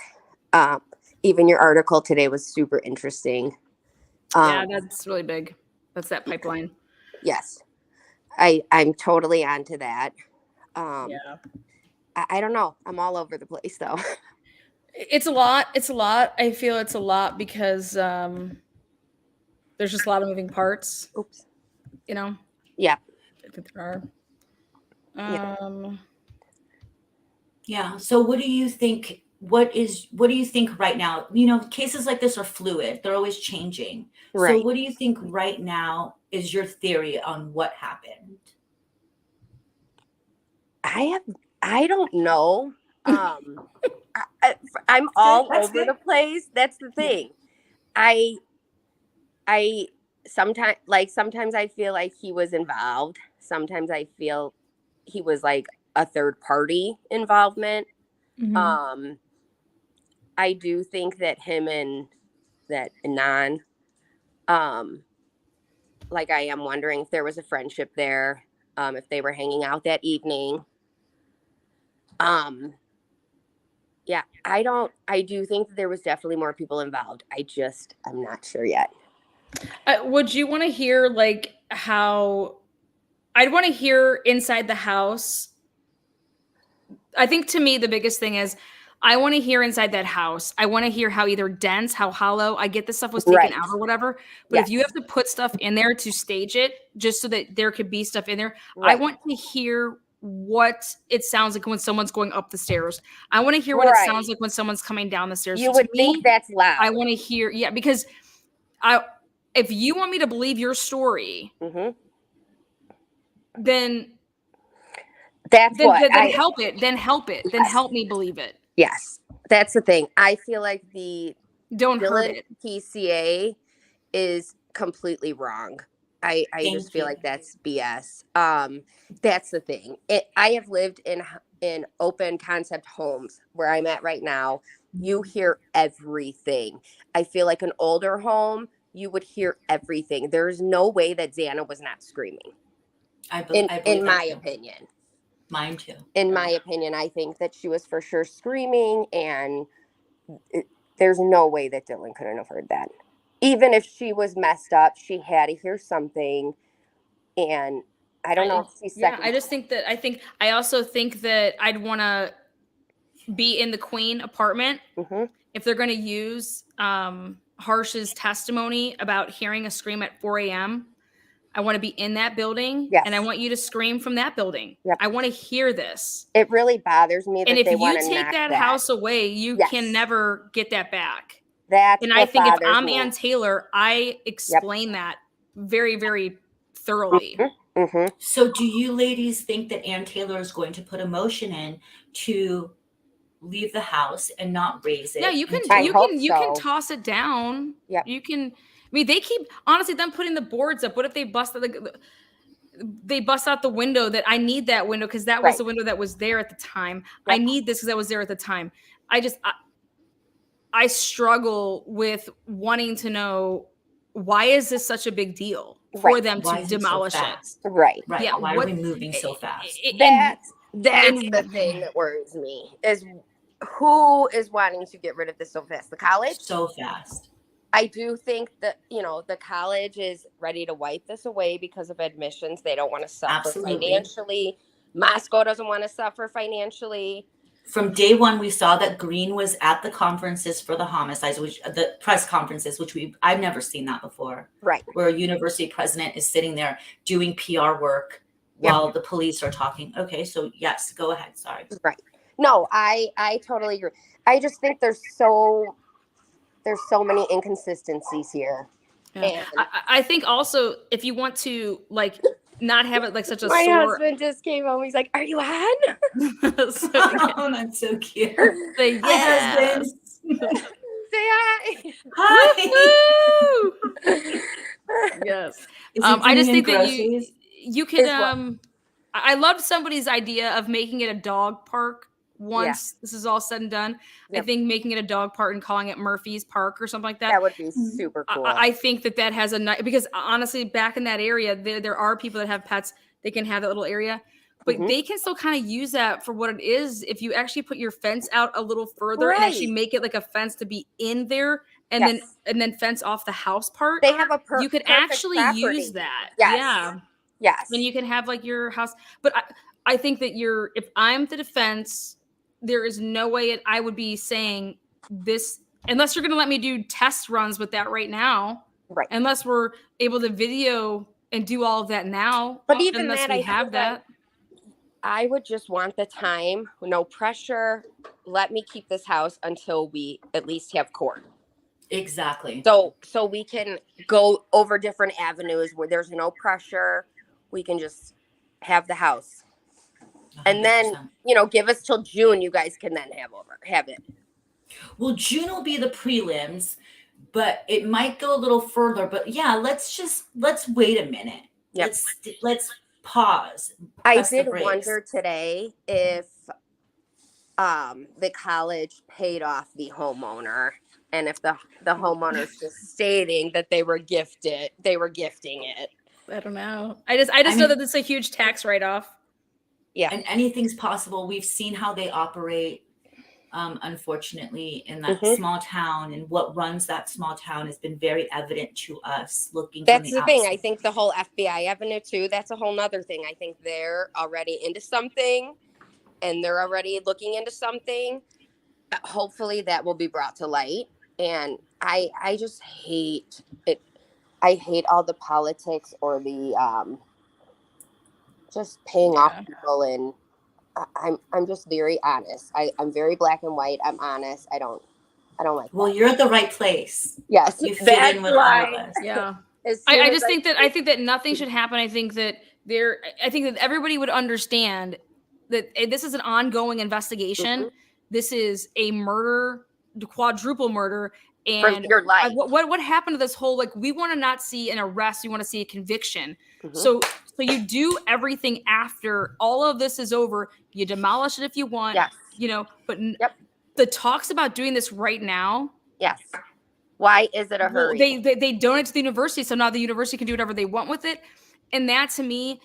even your article today was super interesting. Yeah, that's really big. That's that pipeline. Yes. I'm totally onto that. Yeah. I don't know. I'm all over the place though. It's a lot. I feel it's a lot because there's just a lot of moving parts. Oops. Yeah. I think there are. Yeah. So what do you think? What do you think right now? Cases like this are fluid. They're always changing. Right. So what do you think right now is your theory on what happened? I don't know. I'm all over the place. That's the thing. I sometimes I feel like he was involved. Sometimes I feel he was like a third party involvement. Mm-hmm. I do think that him and that Anon, like I am wondering if there was a friendship there, if they were hanging out that evening. Yeah, I do think that there was definitely more people involved. I'm not sure yet. Would you want to hear like how I'd want to hear inside the house? I think to me, the biggest thing is I want to hear inside that house. I want to hear how either dense, how hollow. I get this stuff was taken out or whatever. But if you have to put stuff in there to stage it, just so that there could be stuff in there, I want to hear what it sounds like when someone's going up the stairs. I want to hear what it sounds like when someone's coming down the stairs. You would think that's loud. I want to hear, because if you want me to believe your story, then help it. Then help it. Then help me believe it. Yes, that's the thing. I feel like the don't hurt it PCA is completely wrong. I just feel like that's BS. That's the thing. I have lived in open concept homes where I'm at right now. You hear everything. I feel like an older home, you would hear everything. There's no way that Xana was not screaming. In my opinion. Mine too. In my opinion, I think that she was for sure screaming, and there's no way that Dylan couldn't have heard that. Even if she was messed up, she had to hear something. And I don't know if she's second. I also think that I'd want to be in the Queen apartment. Mhm. If they're going to use Harsh's testimony about hearing a scream at 4 a.m., I want to be in that building, Yes. and I want you to scream from that building. Yep. I want to hear this. It really bothers me that And if they you want to take knock that house away, you Yes. can never get that back. That's And what I think if bothers I'm me. Ann Taylor, I explain that very, very thoroughly. Mhm. So do you ladies think that Ann Taylor is going to put a motion in to leave the house and not raise it? Yeah, you can I hope you can so. toss it down. Yep. You can. I mean, they keep honestly them putting the boards up. What if they bust out the window that I need that window because that was Right. the window that was there at the time. Yep. I need this because that was there at the time. I struggle with wanting to know why is this such a big deal for Right. them Why to is it so demolish it. fast? Right. Right. Yeah, Why what- are we moving so fast? That's and- the thing that worries me is who is wanting to get rid of this so fast? The college? So fast. I do think that, the college is ready to wipe this away because of admissions. They don't want to suffer Absolutely. financially. Moscow doesn't want to suffer financially. From day one, we saw that Green was at the conferences for the homicides, the press conferences, which I've never seen that before. Right. Where a university president is sitting there doing PR work while the police are talking. Okay, so yes, go ahead. Sorry. Right. No, I totally agree. I just think there's so many inconsistencies here. Yeah. And I think also if you want to not have it like such a my sore. husband just came home. He's like, "Are you on?" So, Oh, that's so cute. say Hi, yes. husband. Say hi. Hi. Woo! Yes. Is he I just bringing think in that groceries? you could I loved somebody's idea of making it a dog park once this is all said and done. Yep. I think making it a dog park and calling it Murphy's Park or something like that. That would be super cool. I think that has a nice, because honestly, back in that area, there are people that have pets. They can have that little area, but Mhm. they can still kind of use that for what it is. If you actually put your fence out a little further and actually Right. make it like a fence to be in there, and Yes. then fence off the house part, They have you could perfect actually property. use that. Yes. Yeah. Yes. And you can have like your house. But I think that if I'm the defense, there is no way I would be saying this unless you're going to let me do test runs with that right now. Right. Unless we're able to video and do all of that now. But even unless that, we I have feel that. I would just want the time, no pressure. Let me keep this house until we at least have court. Exactly. So we can go over different avenues where there's no pressure. We can just have the house. 100%. And then, give us till June. You guys can then have it. Well, June will be the prelims, but it might go a little further. But yeah, let's wait a minute. Yep. Let's pause. I Press the did brakes. wonder today if the college paid off the homeowner, and if the homeowner's just stating that they were gifting it. I don't know. I just know that it's a huge tax write-off. Yeah. And anything's possible. We've seen how they operate, unfortunately, in that Mhm. small town, and what runs that small town has been very evident to us looking. That's from the thing. I outside. think the whole FBI avenue too, that's a whole nother thing. I think they're already into something, and they're already looking into something. Hopefully that will be brought to light. And I just hate it. I hate all the politics or the just paying off people, and I'm just very honest. I'm very black and white. I'm honest. I don't like Well, that. you're at the right place. Yes. You fit that's in with all of why. us. Yeah. As soon I as just think that nothing should happen. I think that everybody would understand that this is an ongoing investigation. Mhm. This is a murder, quadruple murder. For And your life. what happened to this whole, we want to not see an arrest. We want to see a conviction. Mhm. So you do everything after all of this is over. You demolish it if you want, Yes. but Yep. the talks about doing this right now, Yes. Why is it a well, hurry? they donate to the university, so now the university can do whatever they want with it. And that, to me,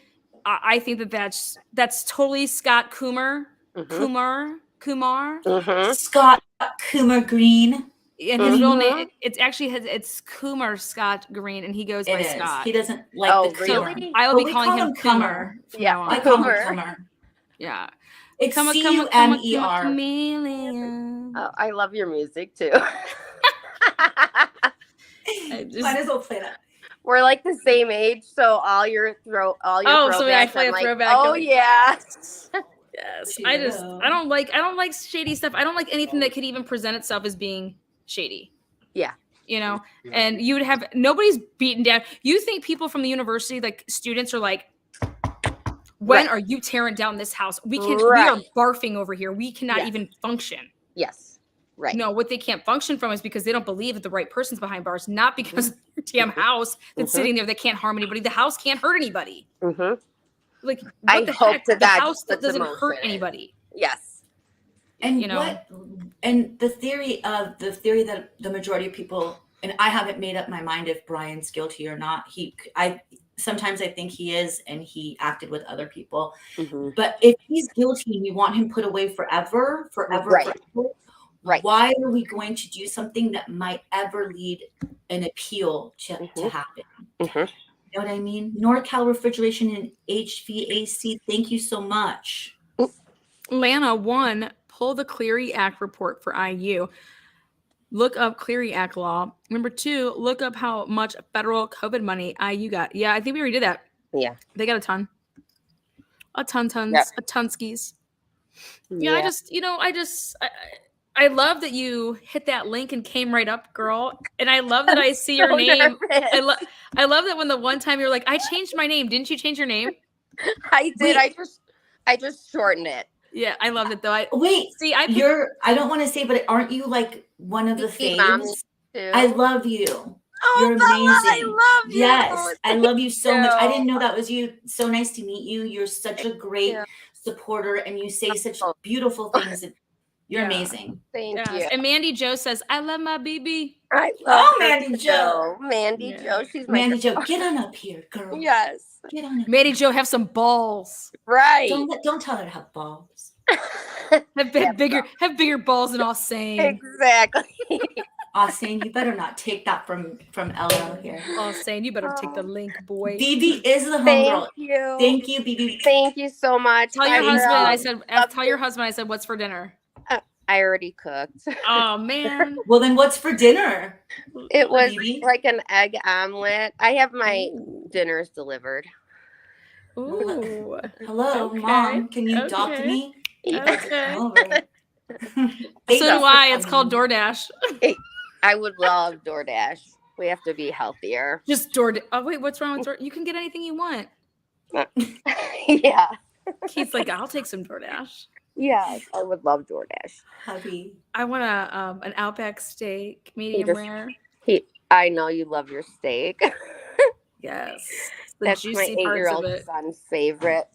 I think that's totally Scott Coomer. Mhm. Kumar. Mhm. Scott Coomer Green. And his real name, Mhm. it's actually it's Coomer Scott Green, and he goes by It is. Scott. He doesn't like Oh, the really? Coomer. I will But be we calling call him Coomer. Coomer. from Yeah. now on. I call him Coomer. Coomer. Yeah. It's Come on, CUMER. chameleon. Oh, I love your music too. Might as well play that. We're like the same age, so all your Oh, so I throwbacks, play I'm a like, throwback. oh Like, yeah. yes. I don't like shady stuff. I don't like anything that could even present itself as being shady. Yeah. You know, and you would have nobody's beaten down. You think people from the university, like students, are like, when Right. are you tearing down this house? We are Right. barfing over here. We cannot Yes. even function. Yes. Right. No, what they can't function from is because they don't believe that the right person's behind bars, not because of their damn house that's sitting there that can't harm anybody. The house can't hurt anybody. Mm-hmm. Like, I what the hope heck? to The God house that puts doesn't emotion hurt in. anybody. Yes. And You know? and the theory that the majority of people, and I haven't made up my mind if Brian's guilty or not. Sometimes I think he is, and he acted with other people. Mm-hmm. But if he's guilty and we want him put away forever, Right. Right. why are we going to do something that might ever lead an appeal to happen? Mm-hmm. You know what I mean? NorCal Refrigeration and HVAC, thank you so much. Lana, 1, pull the Cleary Act report for IU. Look up Cleary Act law. Number 2, look up how much federal COVID money IU got. Yeah, I think we already did that. Yeah. They got a ton. A ton. Yep. A tonskis. Yeah, I love that you hit that link and came right up, girl. And I love that I see your name. I love that when the one time you're like, I changed my name. Didn't you change your name? I did. Wait. I just shortened it. Yeah, I loved it though. I don't want to say, but aren't you like one of the faves? Too. I love you. Oh, You're Bella, amazing. I love you. Yes, I love you so much. I you. didn't know that was you. So nice to meet you. You're such a great supporter, and you say such beautiful things. You're amazing. Thank you. And Mandy Jo says, I love my BB. I love Mandy Jo. Mandy Jo. She's my Mandy girl. Jo. Get on up here, girl. Yes. Get on up. Mandy Jo, have some balls. Right. Don't tell her to have balls. Have bigger balls than all saying. Exactly. Austin, you better not take that from LL here. All saying, you better take the link, boy. BB is the homegirl. Thank you, BB. Thank you so much. Tell your husband. I said, what's for dinner? I already cooked. Oh man. Well, then what's for dinner? It was BB? like an egg omelet. I have my dinners delivered. Ooh. Hello, Okay. Mom. Can you talk to me? Okay. Over. So do I. It's called DoorDash. I would love DoorDash. We have to be healthier. Just DoorDash. Oh wait, what's wrong with DoorDash? You can get anything you want. Yeah. Keith's like, I'll take some DoorDash. Yes, I would love DoorDash. Hubby. I want an Outback steak, medium rare. I know you love your steak. Yes. The That's my juicy parts of 8-year-old it. son's favorite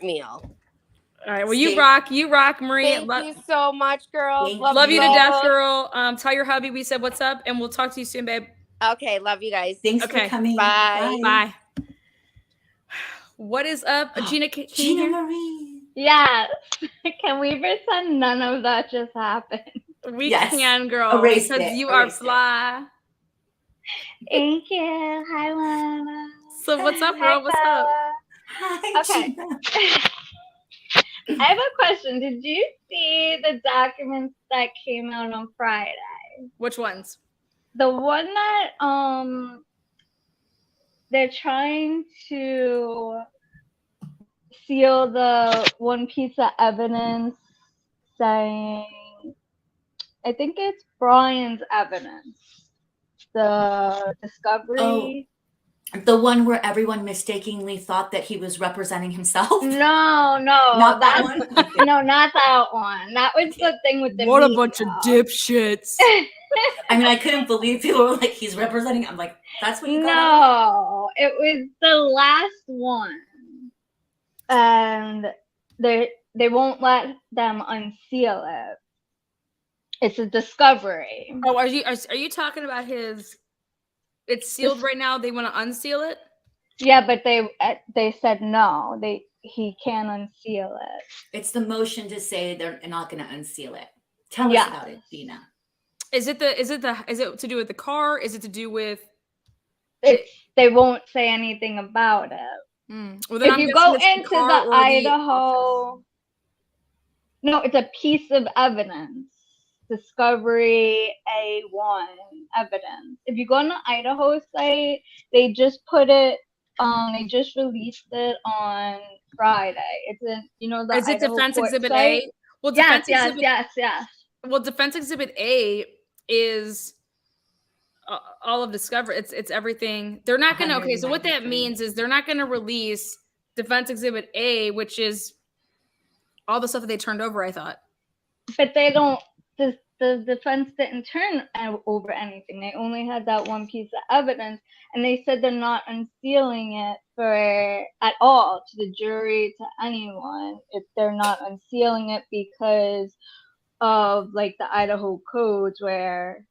meal. All right. Well, you rock, Marie. Thank you so much, girl. Love you to death, girl. Tell your hubby we said what's up, and we'll talk to you soon, babe. Okay, love you guys. Thanks for coming. Bye. What is up, Gina? Gina Marie. Yes. Can we pretend none of that just happened? We can, girl. Erase because it. you Erase are fly. Thank you. Hi, Lana. So what's up, girl? What's up? Hi, Okay. Gina. I have a question. Did you see the documents that came out on Friday? Which ones? The one that they're trying to seal the one piece of evidence saying, I think it's Brian's evidence, the discovery. Oh, the one where everyone mistakenly thought that he was representing himself? No, Not that one? No, not that one. That was the thing with the What a media. bunch of dipshits. I mean, I couldn't believe people were like, he's representing. I'm like, that's what you got. No, it was the last one. And they won't let them unseal it. It's a discovery. Oh, are you talking about his? It's sealed right now. They want to unseal it. Yeah, but they said no. He can't unseal it. It's the motion to say they're not going to unseal it. Tell us about it, Dina. Is it to do with the car? Is it to do with? They won't say anything about it. Well, then if you go into the Idaho, No, it's a piece of evidence. Discovery A1 evidence. If you go on the Idaho site, they just put it they just released it on Friday. It's in, the Is it Idaho Defense court Exhibit site. A? Well, Yes, Defense yes. Well, Defense Exhibit A is all of Discovery. It's everything. They're not going to. Okay, so what that means is they're not going to release Defense Exhibit A, which is all the stuff that they turned over. I thought. But they don't. The defense didn't turn over anything. They only had that one piece of evidence, and they said they're not unsealing it at all to the jury, to anyone, if they're not unsealing it because of like the Idaho codes, where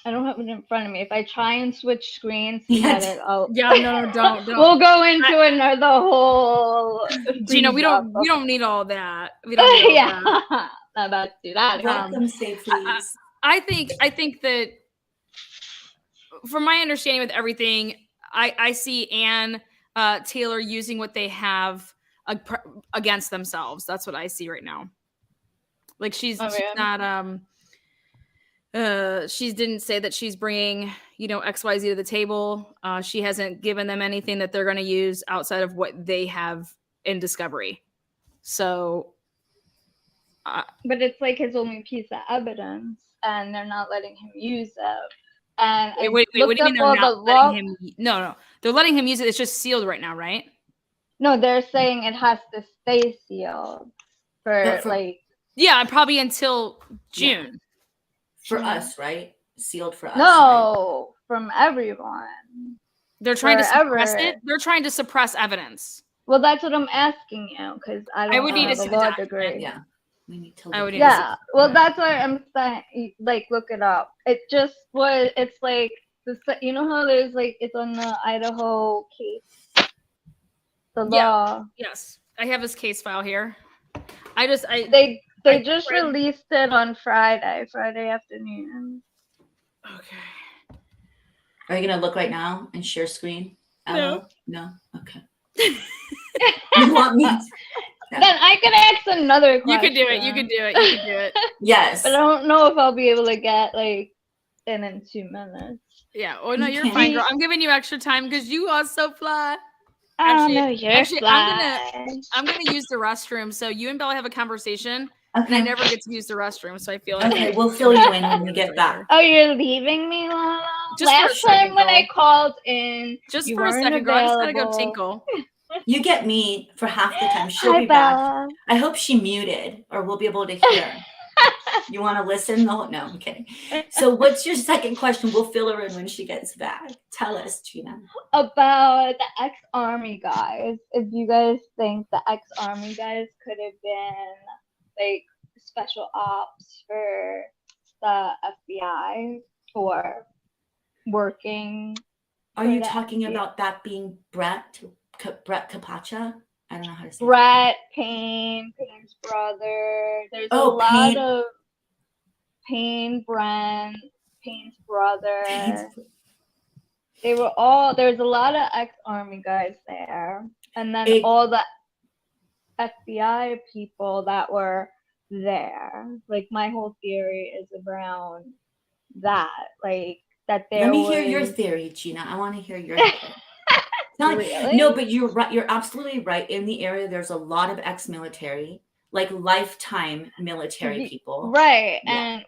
I don't have it in front of me. If I try and switch screens to get it out, No, don't. We'll go into another whole. Gina, we don't need all that. We don't need all that. Not about to do that. Welcome, say please. I think that from my understanding with everything, I see Ann Taylor using what they have against themselves. That's what I see right now. Like she's not she didn't say that she's bringing XYZ to the table. She hasn't given them anything that they're going to use outside of what they have in Discovery. So but it's like his only piece of evidence, and they're not letting him use it. And wait, what do you mean they're not letting him? No, they're letting him use it. It's just sealed right now, right? No, they're saying it has to stay sealed for like. Yeah, probably until June. Yeah. For us, right? Sealed for us. No, right? From everyone. They're trying to suppress it. They're trying to suppress evidence. Well, that's what I'm asking you, because I would need a law degree. Yeah. We need to well, that's why I'm saying, like, look it up. It just was. It's like how there's like it's on the Idaho case. The law. Yes, I have his case file here. They just released it on Friday afternoon. Okay. Are you gonna look right now and share screen? No. No. Okay. You want me? Then I can ask another question. You can do it. Yes. But I don't know if I'll be able to get in 2 minutes. Yeah. Oh no, you're fine, girl. I'm giving you extra time because you are so fly. You're fly. I'm gonna use the restroom. So you and Bella have a conversation. Okay. And I never get to use the restroom, so I feel like okay. We'll fill you in when we get back. Oh, you're leaving me, Lala? Just last time when I called in, just for a second, girl. I just gotta go tinkle. You get me for half the time. She'll be Bella. back. I hope she muted, or we'll be able to hear. You want to listen? No, I'm kidding. So what's your second question? We'll fill her in when she gets back. Tell us, Gina. About the ex-Army guys. If you guys think the ex-Army guys could have been like special ops for the FBI or working. Are you talking about that being Brett Capacha? I don't know how to say Brett Payne's brother. There's a lot of Payne's brother. There's a lot of ex-Army guys there. And then all the FBI people that were there. Like, my whole theory is around that. Like, that there Let me hear your theory, Gina. I want to hear your theory. Really? No, but you're right. You're absolutely right. In the area, there's a lot of ex-military, like lifetime military people. Right. Yeah. And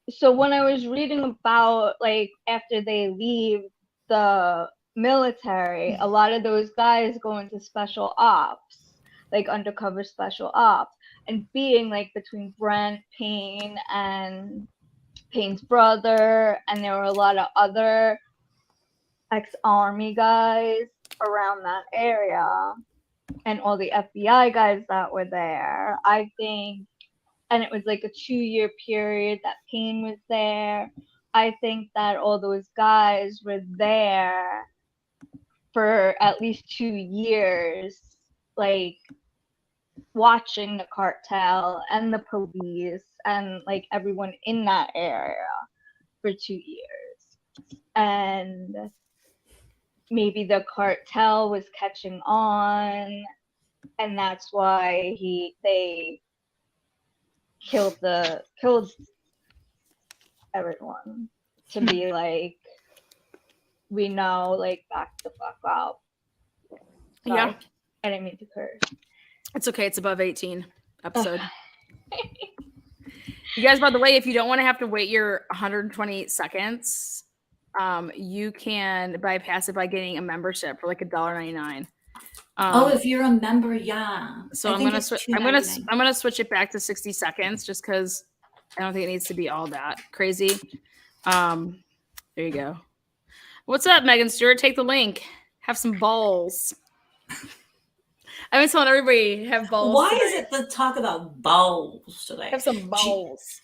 so when I was reading about, like, after they leave the military, a lot of those guys go into special ops, like undercover special ops, and being like between Brent Payne and Payne's brother, and there were a lot of other ex-Army guys around that area, and all the FBI guys that were there. I think, and it was like a 2-year period that Payne was there. I think that all those guys were there for at least 2 years, like watching the cartel and the police and like everyone in that area for 2 years. And maybe the cartel was catching on, and that's why they killed everyone to be like, we know, like, back the fuck up. Sorry, Yeah. I didn't mean to curse. It's okay. It's above 18 episode. You guys, by the way, if you don't want to have to wait your 120 seconds, you can bypass it by getting a membership for like $1.99. If you're a member, yeah. So I'm gonna switch it back to 60 seconds just because I don't think it needs to be all that crazy. There you go. What's up, Megan Stewart? Take the link. Have some balls. I've been telling everybody have balls. Why today. is it the talk about balls today? Have some balls.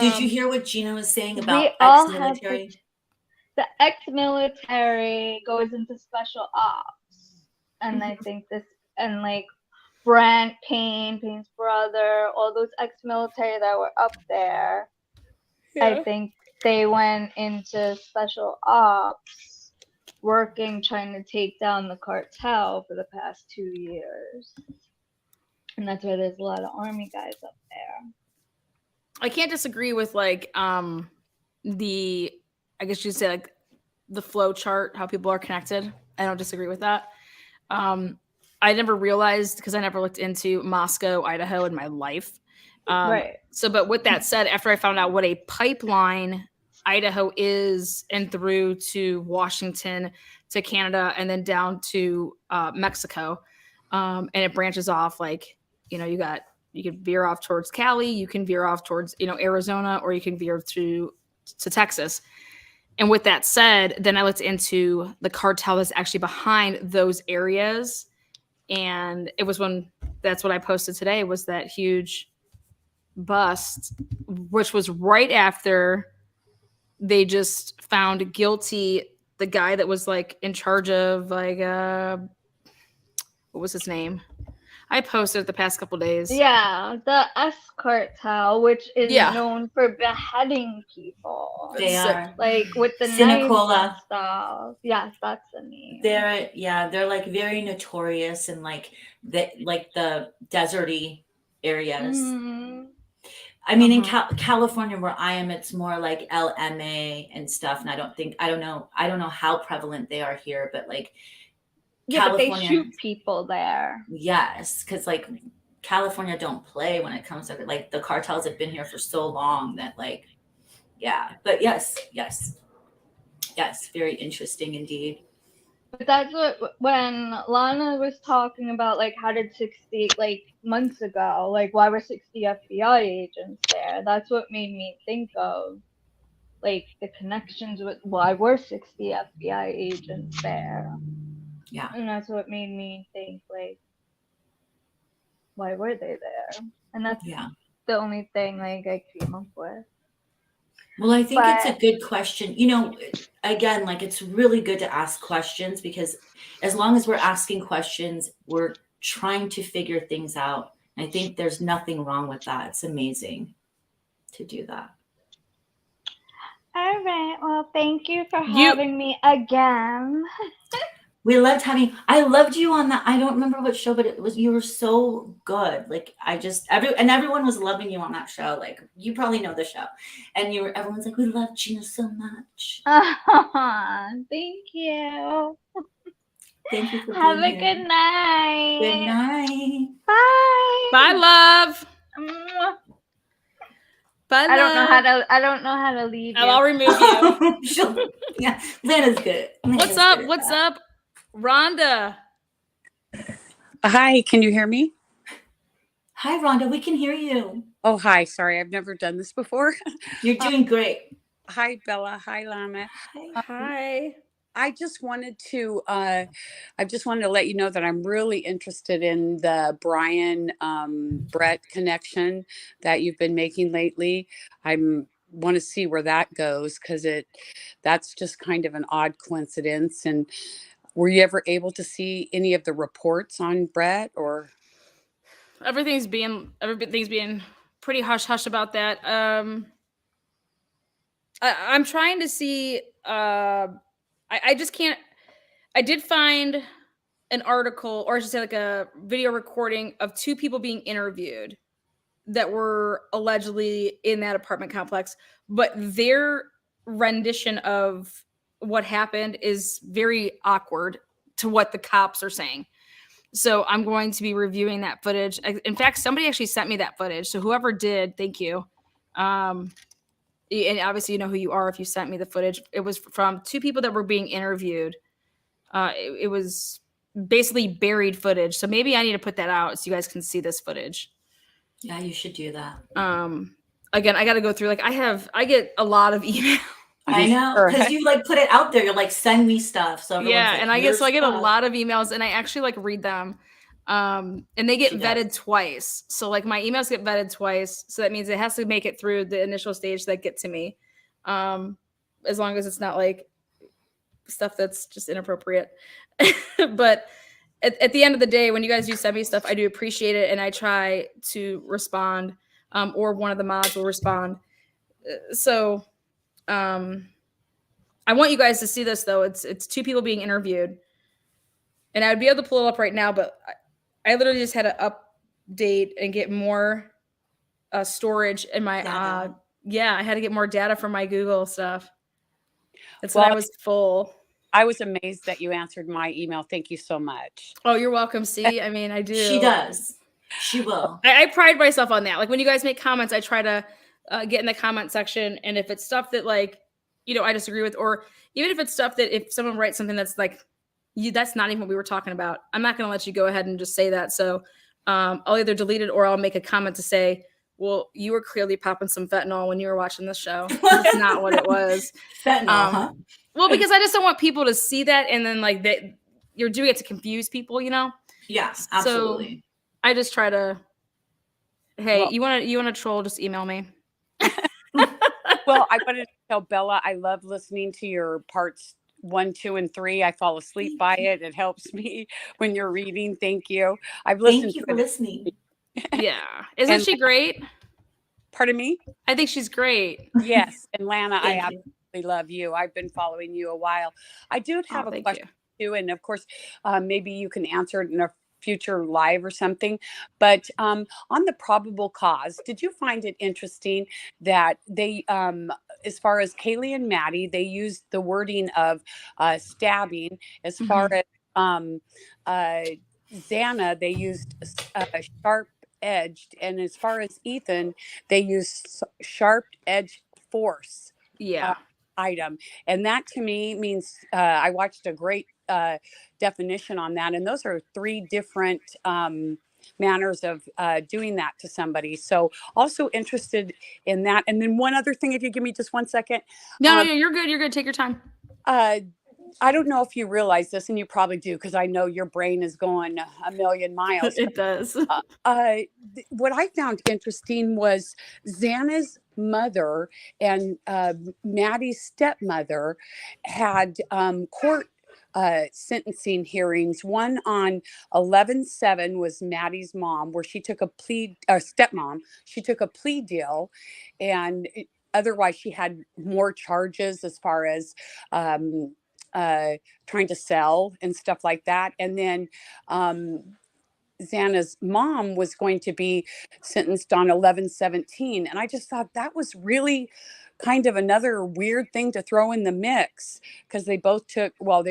Did you hear what Gina was saying about we all ex-military? The ex-military goes into special ops, and I think this, and like Brent, Payne's brother, all those ex-military that were up there, I think they went into special ops, working, trying to take down the cartel for the past 2 years. And that's why there's a lot of Army guys up there. I can't disagree with like I guess you'd say like the flow chart, how people are connected. I don't disagree with that. I never realized, because I never looked into Moscow, Idaho in my life. Right. So, but with that said, after I found out what a pipeline Idaho is and through to Washington, to Canada, and then down to Mexico, and it branches off, like, you know, you can veer off towards Cali, you can veer off towards, you know, Arizona, or you can veer to Texas. And with that said, then I looked into the cartel that's actually behind those areas. And it was that's what I posted today, was that huge bust, which was right after they just found guilty the guy that was like in charge of like, what was his name? I posted it the past couple days. Yeah, the S cartel, which is known for beheading people. They are like with the Cinecola stuff. Yes, that's the name. They're like very notorious in like the deserty areas. Mm-hmm. I mean, in California where I am, it's more like LMA and stuff, and I don't know how prevalent they are here, but like. Yeah, but they shoot people there. Yes, because like California don't play when it comes to it. Like the cartels have been here for so long that like, yeah. But yes, very interesting indeed. But that's what, when Lana was talking about like how did 60 like months ago, like why were 60 FBI agents there? That's what made me think of like the connections with why were 60 FBI agents there. Yeah. And that's what made me think, like, why were they there? And that's the only thing, like, I came up with. Well, I think it's a good question. You know, again, like, it's really good to ask questions, because as long as we're asking questions, we're trying to figure things out. I think there's nothing wrong with that. It's amazing to do that. All right. Well, thank you for having me again. We loved I loved you on that. I don't remember what show, but you were so good. Like everyone was loving you on that show. Like you probably know the show, and everyone's like, we love Gina so much. Thank you. Thank you for Have being a here. good night. Good night. Bye. Bye, love. Bye, I don't know how to leave you. I'll remove you. Yeah, Lana's good. What's up, Rhonda? Hi, can you hear me? Hi, Rhonda. We can hear you. Oh, hi. Sorry, I've never done this before. You're doing great. Hi, Bella. Hi, Lana. Hi. I just wanted to let you know that I'm really interested in the Brian Brett connection that you've been making lately. I want to see where that goes, because that's just kind of an odd coincidence. And were you ever able to see any of the reports on Brett, or? Everything's being pretty hush hush about that. I'm trying to see. I just can't. I did find an article, or I should say like a video recording of two people being interviewed. that were allegedly in that apartment complex, but their rendition of what happened is very awkward to what the cops are saying. So I'm going to be reviewing that footage. In fact, somebody actually sent me that footage. So whoever did, thank you. And obviously you know who you are if you sent me the footage. It was from two people that were being interviewed. It was basically buried footage. So maybe I need to put that out so you guys can see this footage. Yeah, you should do that. Again, I got to go through, like, I get a lot of email. I know, because you like put it out there. You're like, send me stuff. So yeah, like, and I get a lot of emails, and I actually like read them. And they get vetted twice. So like my emails get vetted twice. So that means it has to make it through the initial stage that get to me. As long as it's not like stuff that's just inappropriate. But at the end of the day, when you guys do send me stuff, I do appreciate it, and I try to respond, or one of the mods will respond. So I want you guys to see this, though. It's two people being interviewed, and I'd be able to pull it up right now, but I literally just had to update and get more storage in my I had to get more data from my Google stuff. That's when I was full. I was amazed that you answered my email. Thank you so much. Oh, you're welcome. See, I mean, I do. She does. She will. I pride myself on that. Like when you guys make comments, I try to get in the comment section. And if it's stuff that like, I disagree with, or even if it's stuff that if someone writes something that's like, that's not even what we were talking about, I'm not going to let you go ahead and just say that. So I'll either delete it or I'll make a comment to say, well, you were clearly popping some fentanyl when you were watching this show. That's not what it was. Fentanyl, huh? Well, because I just don't want people to see that and then like that you're doing it to confuse people, Yes, absolutely. So I just try to, hey, you want to troll, just email me. Well, I wanted to tell Bella, I love listening to your parts 1, 2, and 3. I fall asleep by it. It helps me when you're reading. Thank you. I've listened Thank you for listening. Yeah. Isn't she great? Pardon me? I think she's great. Yes. And Lana, I absolutely love you. I've been following you a while. I do have a question too. And of course, maybe you can answer it in a future live or something. But on the probable cause, did you find it interesting that they, as far as Kaylee and Maddie, they used the wording of stabbing. As far as Xana, they used sharp edged, and as far as Ethan, they use sharp edge force item, and that to me means I watched a great definition on that, and those are 3 different manners of doing that to somebody. So also interested in that. And then one other thing, if you give me just 1 second. No, you're good, take your time. I don't know if you realize this, and you probably do, because I know your brain is going a million miles. It does. What I found interesting was Xana's mother and Maddie's stepmother had court sentencing hearings. One on 11/7 was Maddie's mom, where she took a plea, stepmom. She took a plea deal, and otherwise she had more charges as far as trying to sell and stuff like that. And then Xana's mom was going to be sentenced on 11/17. And I just thought that was really kind of another weird thing to throw in the mix, because they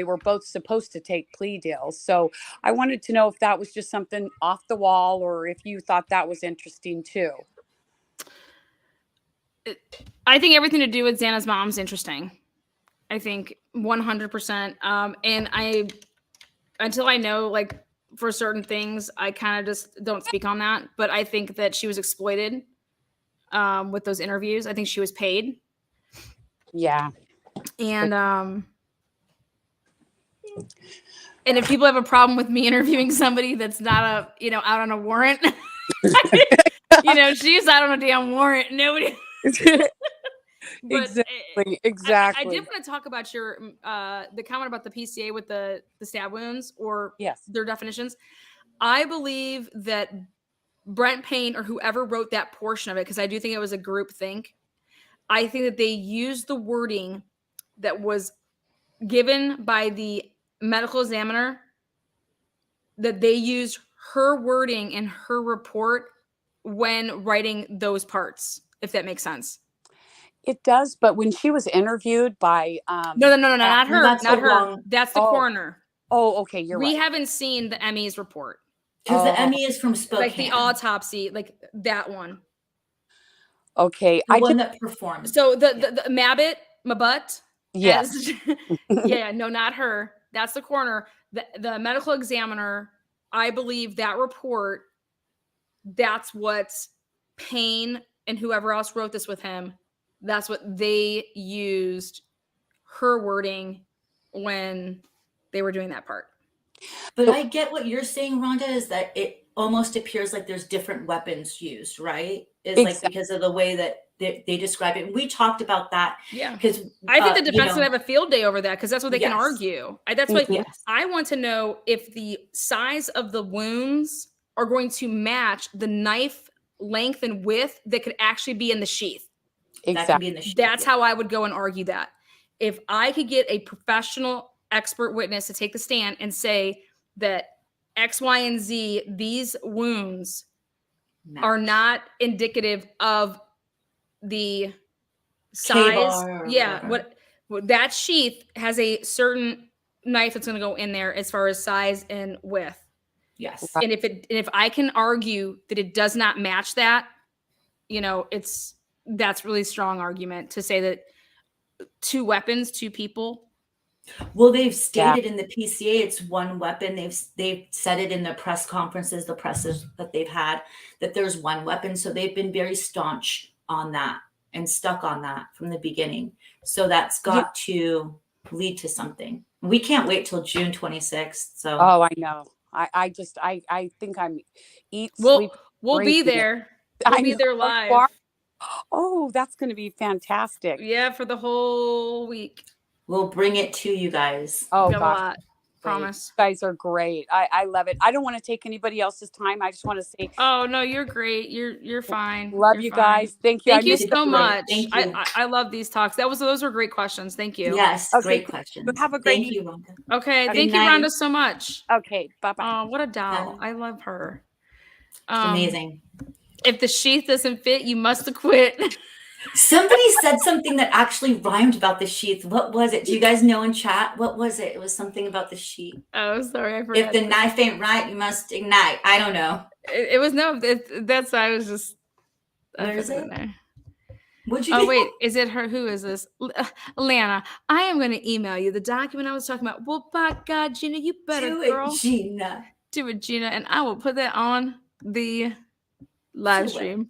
were both supposed to take plea deals. So I wanted to know if that was just something off the wall, or if you thought that was interesting too. I think everything to do with Xana's mom's interesting. I think 100%. And until I know, like, for certain things, I kind of just don't speak on that. But I think that she was exploited with those interviews. I think she was paid. Yeah. And if people have a problem with me interviewing somebody that's not out on a warrant, she's out on a damn warrant. Nobody. Exactly. I did want to talk about the comment about the PCA with the stab wounds, or their definitions. I believe that Brent Payne, or whoever wrote that portion of it, because I do think it was a group think, I think that they used the wording that was given by the medical examiner, that they used her wording in her report when writing those parts, if that makes sense. It does, but when she was interviewed by No, not her, that's not so her. long. That's the coroner. Oh, okay, you're We right. haven't seen the Emmy's report. Because the Emmy is from Spokane. Like the autopsy, like that one. Okay, the one that performed. So the Mabut, yes. yeah, no, not her. That's the coroner. The medical examiner, I believe that report, that's what Payne and whoever else wrote this with him, that's what they used her wording when they were doing that part. But I get what you're saying, Rhonda, is that it almost appears like there's different weapons used, right? It's like because of the way that they describe it. And we talked about that. Yeah. Because I think the defense would have a field day over that because that's what they can argue. That's why I want to know if the size of the wounds are going to match the knife length and width that could actually be in the sheath. Exactly. That can be in the sheath, That's how I would go and argue that. If I could get a professional expert witness to take the stand and say that X, Y, and Z, these wounds are not indicative of the size. Yeah. What that sheath has a certain knife that's going to go in there as far as size and width. Yes. And if I can argue that it does not match that, that's really strong argument to say that two weapons, two people. Well, they've stated in the PCA it's one weapon. They've said it in the press conferences, the presses that they've had, that there's one weapon. So they've been very staunch on that and stuck on that from the beginning. So that's got to lead to something. We can't wait till June 26th. So I know. I think I'm sleep. We'll be there. We'll be there live. Oh, that's going to be fantastic. Yeah, for the whole week. We'll bring it to you guys. Oh, gosh. A lot. Promise. You guys are great. I love it. I don't want to take anybody else's time. I just want to say, oh no, you're great. You're fine. Love you guys. Thank you. Thank you so much. Thank you. I love these talks. Those were great questions. Thank you. Yes, great questions. Have a great Thank you, Rhonda. Okay, thank you, Rhonda, so much. Okay, bye-bye. Oh, what a doll. I love her. Amazing. If the sheath doesn't fit, you must have quit. Somebody said something that actually rhymed about the sheath. What was it? Do you guys know in chat? What was it? It was something about the sheath. Oh, sorry, I forgot. If the knife ain't right, you must ignite. I don't know. It was that's I was just. Where is it? What'd you? Oh wait, is it her? Who is this? Lana. I am going to email you the document I was talking about. Well, by God, Gina, you better do girl. it, Gina. Do it, Gina, and I will put that on the live stream.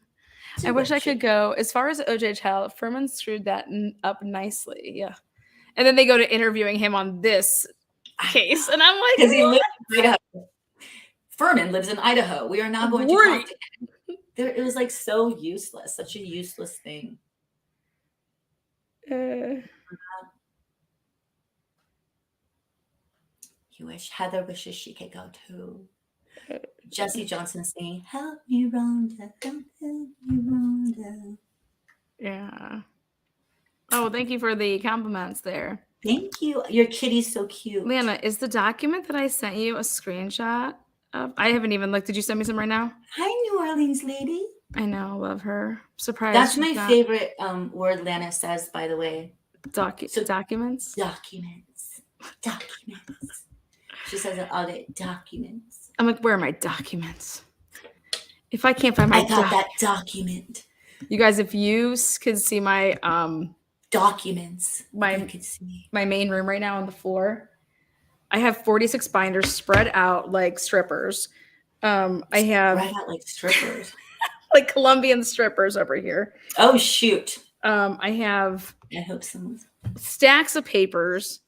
I wish I could go as far as OJ Child. Furman screwed that up nicely. Yeah. And then they go to interviewing him on this case. And I'm like, because he lives in Idaho. Furman lives in Idaho. We are not going to talk to him. It was like so useless, such a useless thing. You wish Heather wishes she could go too. Jesse Johnson singing, "Help me, Rhonda, help me, Rhonda." Yeah. Oh, thank you for the compliments there. Thank you. Your kitty's so cute. Lana, is the document that I sent you a screenshot of? I haven't even looked. Did you send me some right now? Hi, New Orleans lady. I know. Love her. Surprised. That's my favorite word Lana says, by the way. Documents? Documents. She says it all day. Documents. I'm like, where are my documents? If I can't find my I got that document. You guys, if you could see my documents, my main room right now on the floor, I have 46 binders spread out like strippers. I have spread out like strippers. Like Colombian strippers over here. Oh shoot. I have I hope someone's stacks of papers.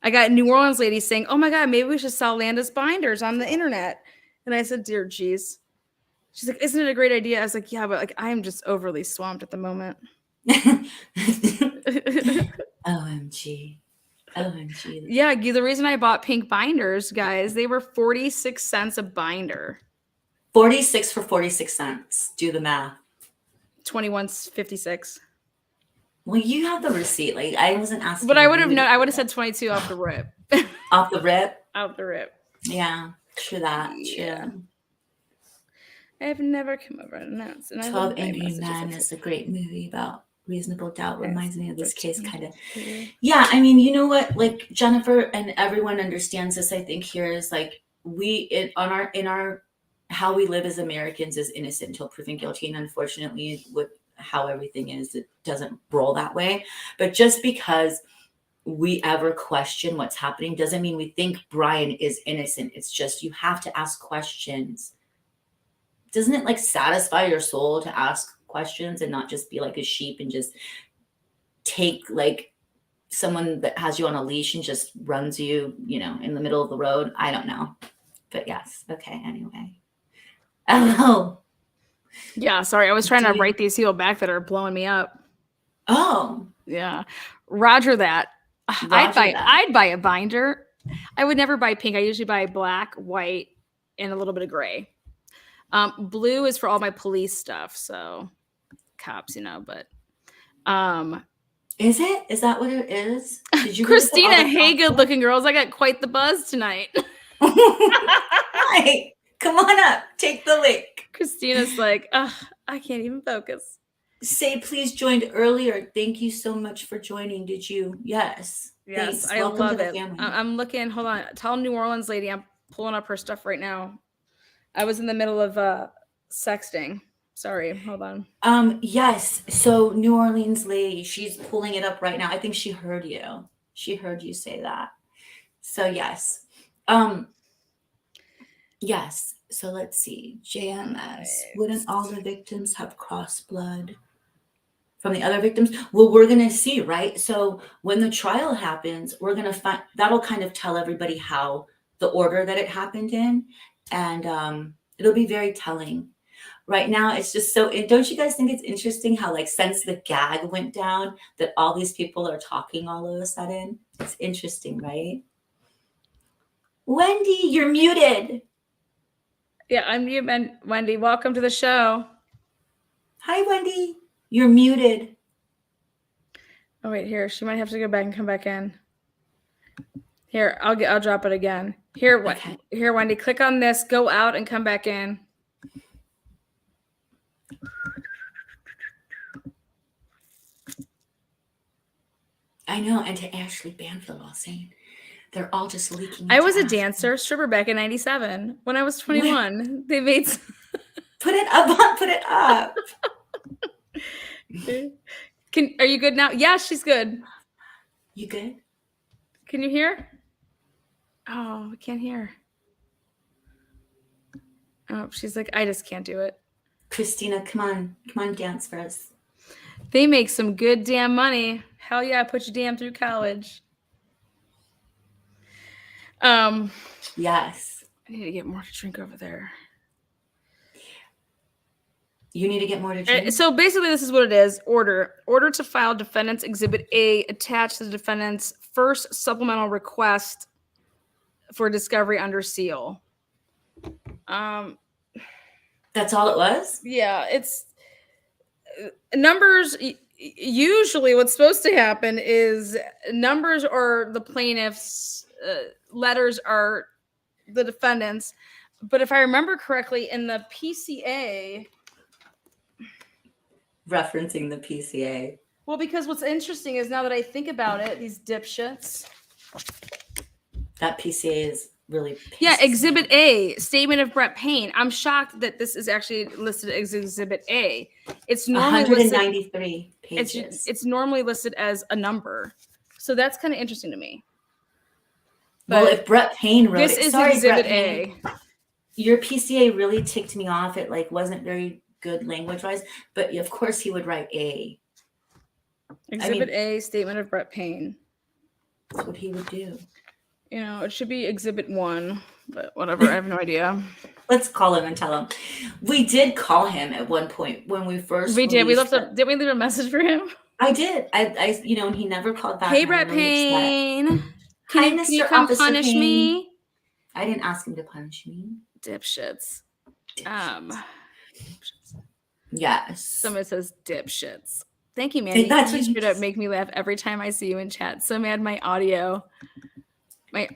I got New Orleans ladies saying, "Oh my God, maybe we should sell Landa's binders on the internet." And I said, "Dear geez." She's like, "Isn't it a great idea?" I was like, "Yeah, but like I'm just overly swamped at the moment." OMG. Yeah, the reason I bought pink binders, guys, they were 46 cents a binder. 46 for 46 cents. Do the math. 21.56. Well, you have the receipt. Like I wasn't asking. But I would have known. I would have said 22 off the rip. Off the rip. Off the rip. Yeah, true that. Yeah. True. have never come over unannounced. And 12 Angry Men is a great movie about reasonable doubt. Reminds me of this case, kind of. Yeah, I mean, you know what? Like Jennifer and everyone understands this. I think here is like in our how we live as Americans is innocent until proven guilty, and unfortunately, with how everything is, it doesn't roll that way. But just because we ever question what's happening doesn't mean we think Brian is innocent. It's just you have to ask questions. Doesn't it like satisfy your soul to ask questions and not just be like a sheep and just take like someone that has you on a leash and just runs you, in the middle of the road? I don't know. But yes. Okay. Anyway. Oh. Yeah. Sorry. I was trying to write these people back that are blowing me up. Oh. Yeah. Roger that. I'd buy a binder. I would never buy pink. I usually buy black, white, and a little bit of gray. Blue is for all my police stuff, so cops, but is it? Is that what it is? Did you Christina, hey, good looking girls. I got quite the buzz tonight. Hi. Come on up. Take the link. Christina's like, I can't even focus. Say please joined earlier. Thank you so much for joining. Did you? Yes. Yes, thanks. I Welcome love to the it. family. I'm looking. Hold on. Tell New Orleans lady I'm pulling up her stuff right now. I was in the middle of sexting. Sorry, hold on. Yes. So New Orleans lady, she's pulling it up right now. I think she heard you. She heard you say that. So yes. Yes. So let's see. JMS. Wouldn't all the victims have cross blood from the other victims? Well, we're going to see, right? So when the trial happens, we're going to find that'll kind of tell everybody how the order that it happened in. And it'll be very telling. Right now, it's just so. Don't you guys think it's interesting how, like, since the gag went down, that all these people are talking all of a sudden? It's interesting, right? Wendy, you're muted. Yeah, I'm muted. Wendy, welcome to the show. Hi, Wendy. You're muted. Oh wait, here she might have to go back and come back in. Here, I'll drop it again. Here, Okay. Here, Wendy, click on this, go out and come back in. I know, and to Ashley Banfield, I was saying, they're all just leaking. I was a dancer, stripper back in '97 when I was 21. When? They made. Put it up. Put it up. Are you good now? Yeah, she's good. You good? Can you hear? Oh, I can't hear. Oh, she's like, I just can't do it. Christina, come on, dance for us. They make some good damn money. Hell yeah, put your damn through college. Yes. I need to get more to drink over there. You need to get more to drink? So basically, this is what it is. Order to file Defendant's Exhibit A attached to the defendant's first supplemental request for discovery under seal. That's all it was? Yeah, it's numbers. Usually what's supposed to happen is numbers are the plaintiff's, letters are the defendant's. But if I remember correctly, in the PCA... Referencing the PCA. Well, because what's interesting is now that I think about it, these dipshits. That PCA is really... Yeah, Exhibit A, Statement of Brett Payne. I'm shocked that this is actually listed as Exhibit A. It's normally 193 pages. It's normally listed as a number. So that's kind of interesting to me. But well, if Brett Payne wrote this is Exhibit A. Your PCA really ticked me off. It like wasn't very good language-wise, but of course he would write A. Exhibit A, Statement of Brett Payne. That's what he would do. You know, it should be Exhibit 1, but whatever. I have no idea. Let's call him and tell him. We did call him at one point when we first. We did. Did we leave a message for him? I did. I and he never called back. Hey, Brett Payne. Can you come punish me? I didn't ask him to punish me. Dipshits. Yes. Someone says dipshits. Thank you, Mandy. That's you should make me laugh every time I see you in chat. So mad my audio. Wait.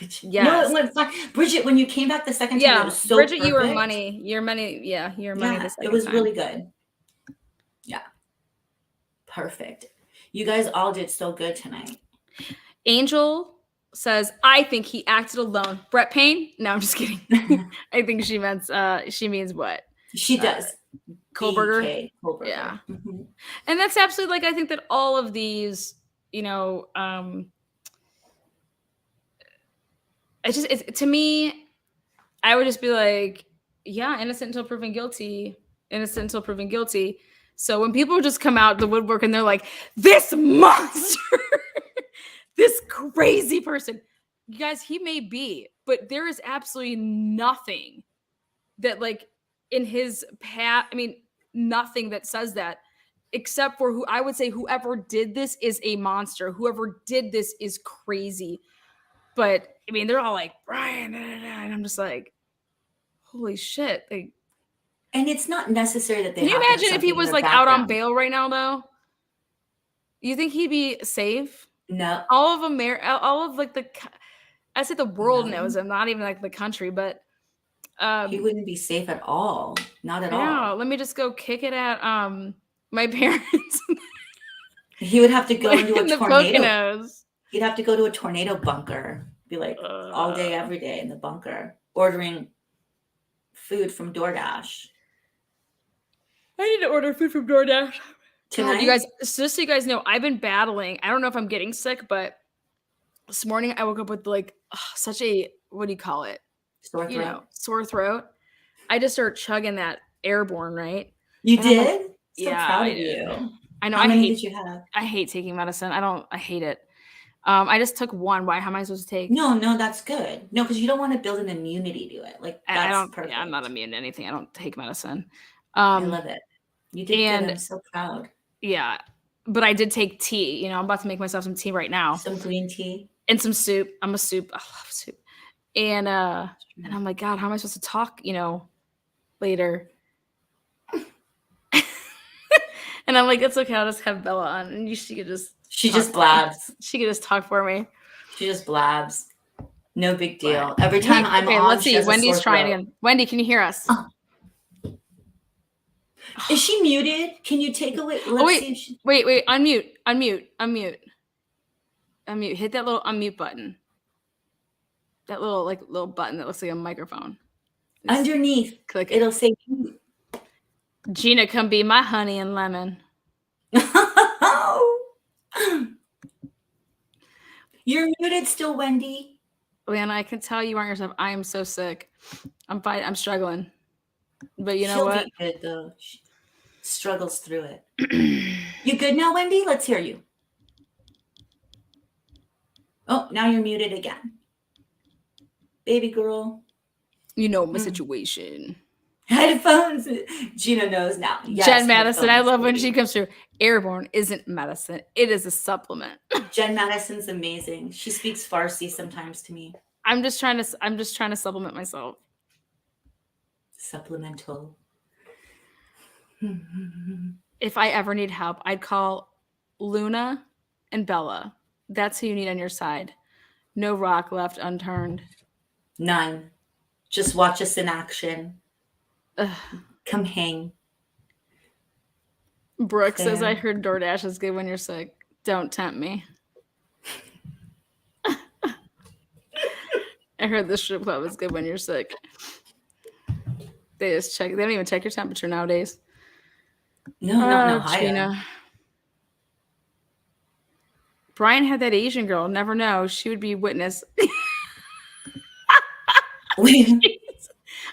No, Yes. it went fine. Bridget, when you came back the second time, it was so Bridget, perfect. you were money. Your money. Yeah, your money. The second it was time. really good. Yeah, perfect. You guys all did so good tonight. Angel says, I think he acted alone. Brett Payne? No, I'm just kidding. I think she means what? She does. Kohlberger. BK Kohlberger. Yeah. Mm-hmm. And that's absolutely, like, I think that all of these, to me, I would just be like, yeah, innocent until proven guilty. Innocent until proven guilty. So when people just come out the woodwork and they're like, this monster, this crazy person, you guys, he may be, but there is absolutely nothing that, like, in his path, nothing that says that, except for who I would say whoever did this is a monster. Whoever did this is crazy. But they're all like, Brian, and I'm just like, holy shit. And it's not necessary that they Can you have to have imagine if he something in was their like out on background. bail right now, though? You think he'd be safe? No. All of America, all of like I said the world No. knows him, not even like the country, but he wouldn't be safe at all. Not at all. No, let me just go kick it at my parents. He would have to go into a the tornado. Poconos. He'd have to go to a tornado bunker. Be like all day, every day in the bunker, ordering food from DoorDash. I need to order food from DoorDash. Tonight? God, you guys, just so you guys know, I've been battling. I don't know if I'm getting sick, but this morning I woke up with like such a, what do you call it? Sore throat. Sore throat. I just started chugging that Airborne, right? You And did? Like, so proud of you. I know. How many did you have? I hate taking medicine. I hate it. I just took one. Why? How am I supposed to take? No, that's good. No, because you don't want to build an immunity to it. Like that's perfect. Yeah, I'm not immune to anything. I don't take medicine. I love it. You did good. I'm so proud. Yeah, but I did take tea. I'm about to make myself some tea right now. Some green tea and some soup. I love soup. And I'm like, God, how am I supposed to talk? Later. And I'm like, it's okay. I'll just have Bella on, and she could just. She just blabs. She could just talk for me. She just blabs. No big deal. Every time I'm on, let's see. Wendy's trying again. Wendy, can you hear us? Is she muted? Can you take away? Wait. Unmute. Hit that little unmute button. That little button that looks like a microphone. Underneath. Click it. It'll say Gina, come be my honey and lemon. You're muted still, Wendy. Lana, I can tell you aren't yourself. I am so sick. I'm fine. I'm struggling. But you know what? Be good though. She struggles through it. You good now, Wendy? Let's hear you. Oh, now you're muted again. Baby girl. You know my situation. Headphones. Gina knows now. Yes, Jen Madison, I love when she comes through. Airborne isn't medicine. It is a supplement. Jen Madison's amazing. She speaks Farsi sometimes to me. I'm just trying to supplement myself. Supplemental. If I ever need help, I'd call Luna and Bella. That's who you need on your side. No rock left unturned. None. Just watch us in action. Ugh. Come hang. Brooke says, I heard DoorDash is good when you're sick. Don't tempt me. I heard the strip club is good when you're sick. They don't even check your temperature nowadays. No, Gina. Brian had that Asian girl. Never know. She would be witness.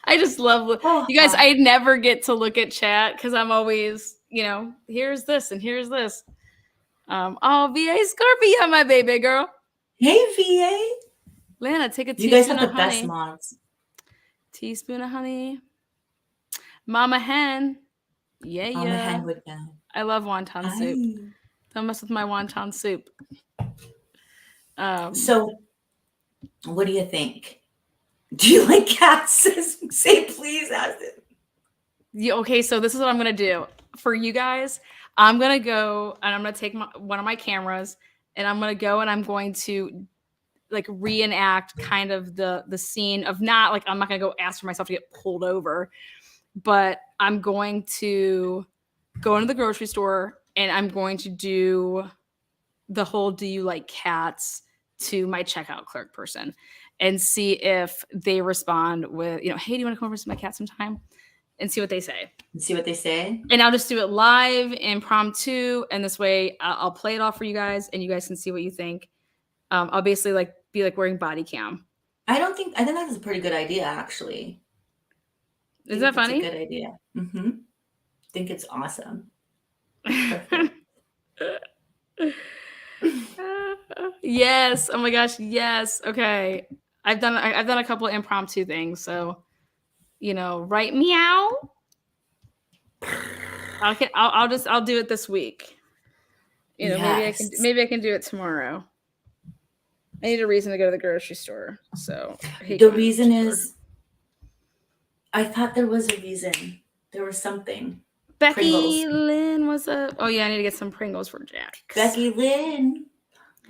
I just love you guys. I never get to look at chat because I'm always, here's this and here's this. VA Scorpio, my baby girl. Hey, VA. Lana, take a teaspoon. You guys have the best mods. Teaspoon of honey. Mama hen. Yeah. Mama hen would know. I love wonton soup. Don't mess with my wonton soup. So, what do you think? Do you like cats? Say please, Ashton. Okay, so this is what I'm gonna do for you guys. I'm gonna go and I'm gonna take one of my cameras and I'm gonna go and I'm going to like reenact kind of the scene of not like, I'm not going to go ask for myself to get pulled over, but I'm going to go into the grocery store and I'm going to do the whole "do you like cats" to my checkout clerk person and see if they respond with, hey, do you want to come over and see my cat sometime? And see what they say. And I'll just do it live, impromptu, and this way I'll play it off for you guys and you guys can see what you think. I'll basically like be like wearing body cam. I think that's a pretty good idea, actually. Is that funny? It's a good idea. I think it's awesome. Yes. Oh my gosh. Yes. Okay. I've done a couple of impromptu things. So, right meow. I'll do it this week. Maybe I can do it tomorrow. I need a reason to go to the grocery store. So the reason is, I thought there was a reason. There was something. Becky Pringles. Lynn, what's up? Oh yeah, I need to get some Pringles for Jack. Becky Lynn,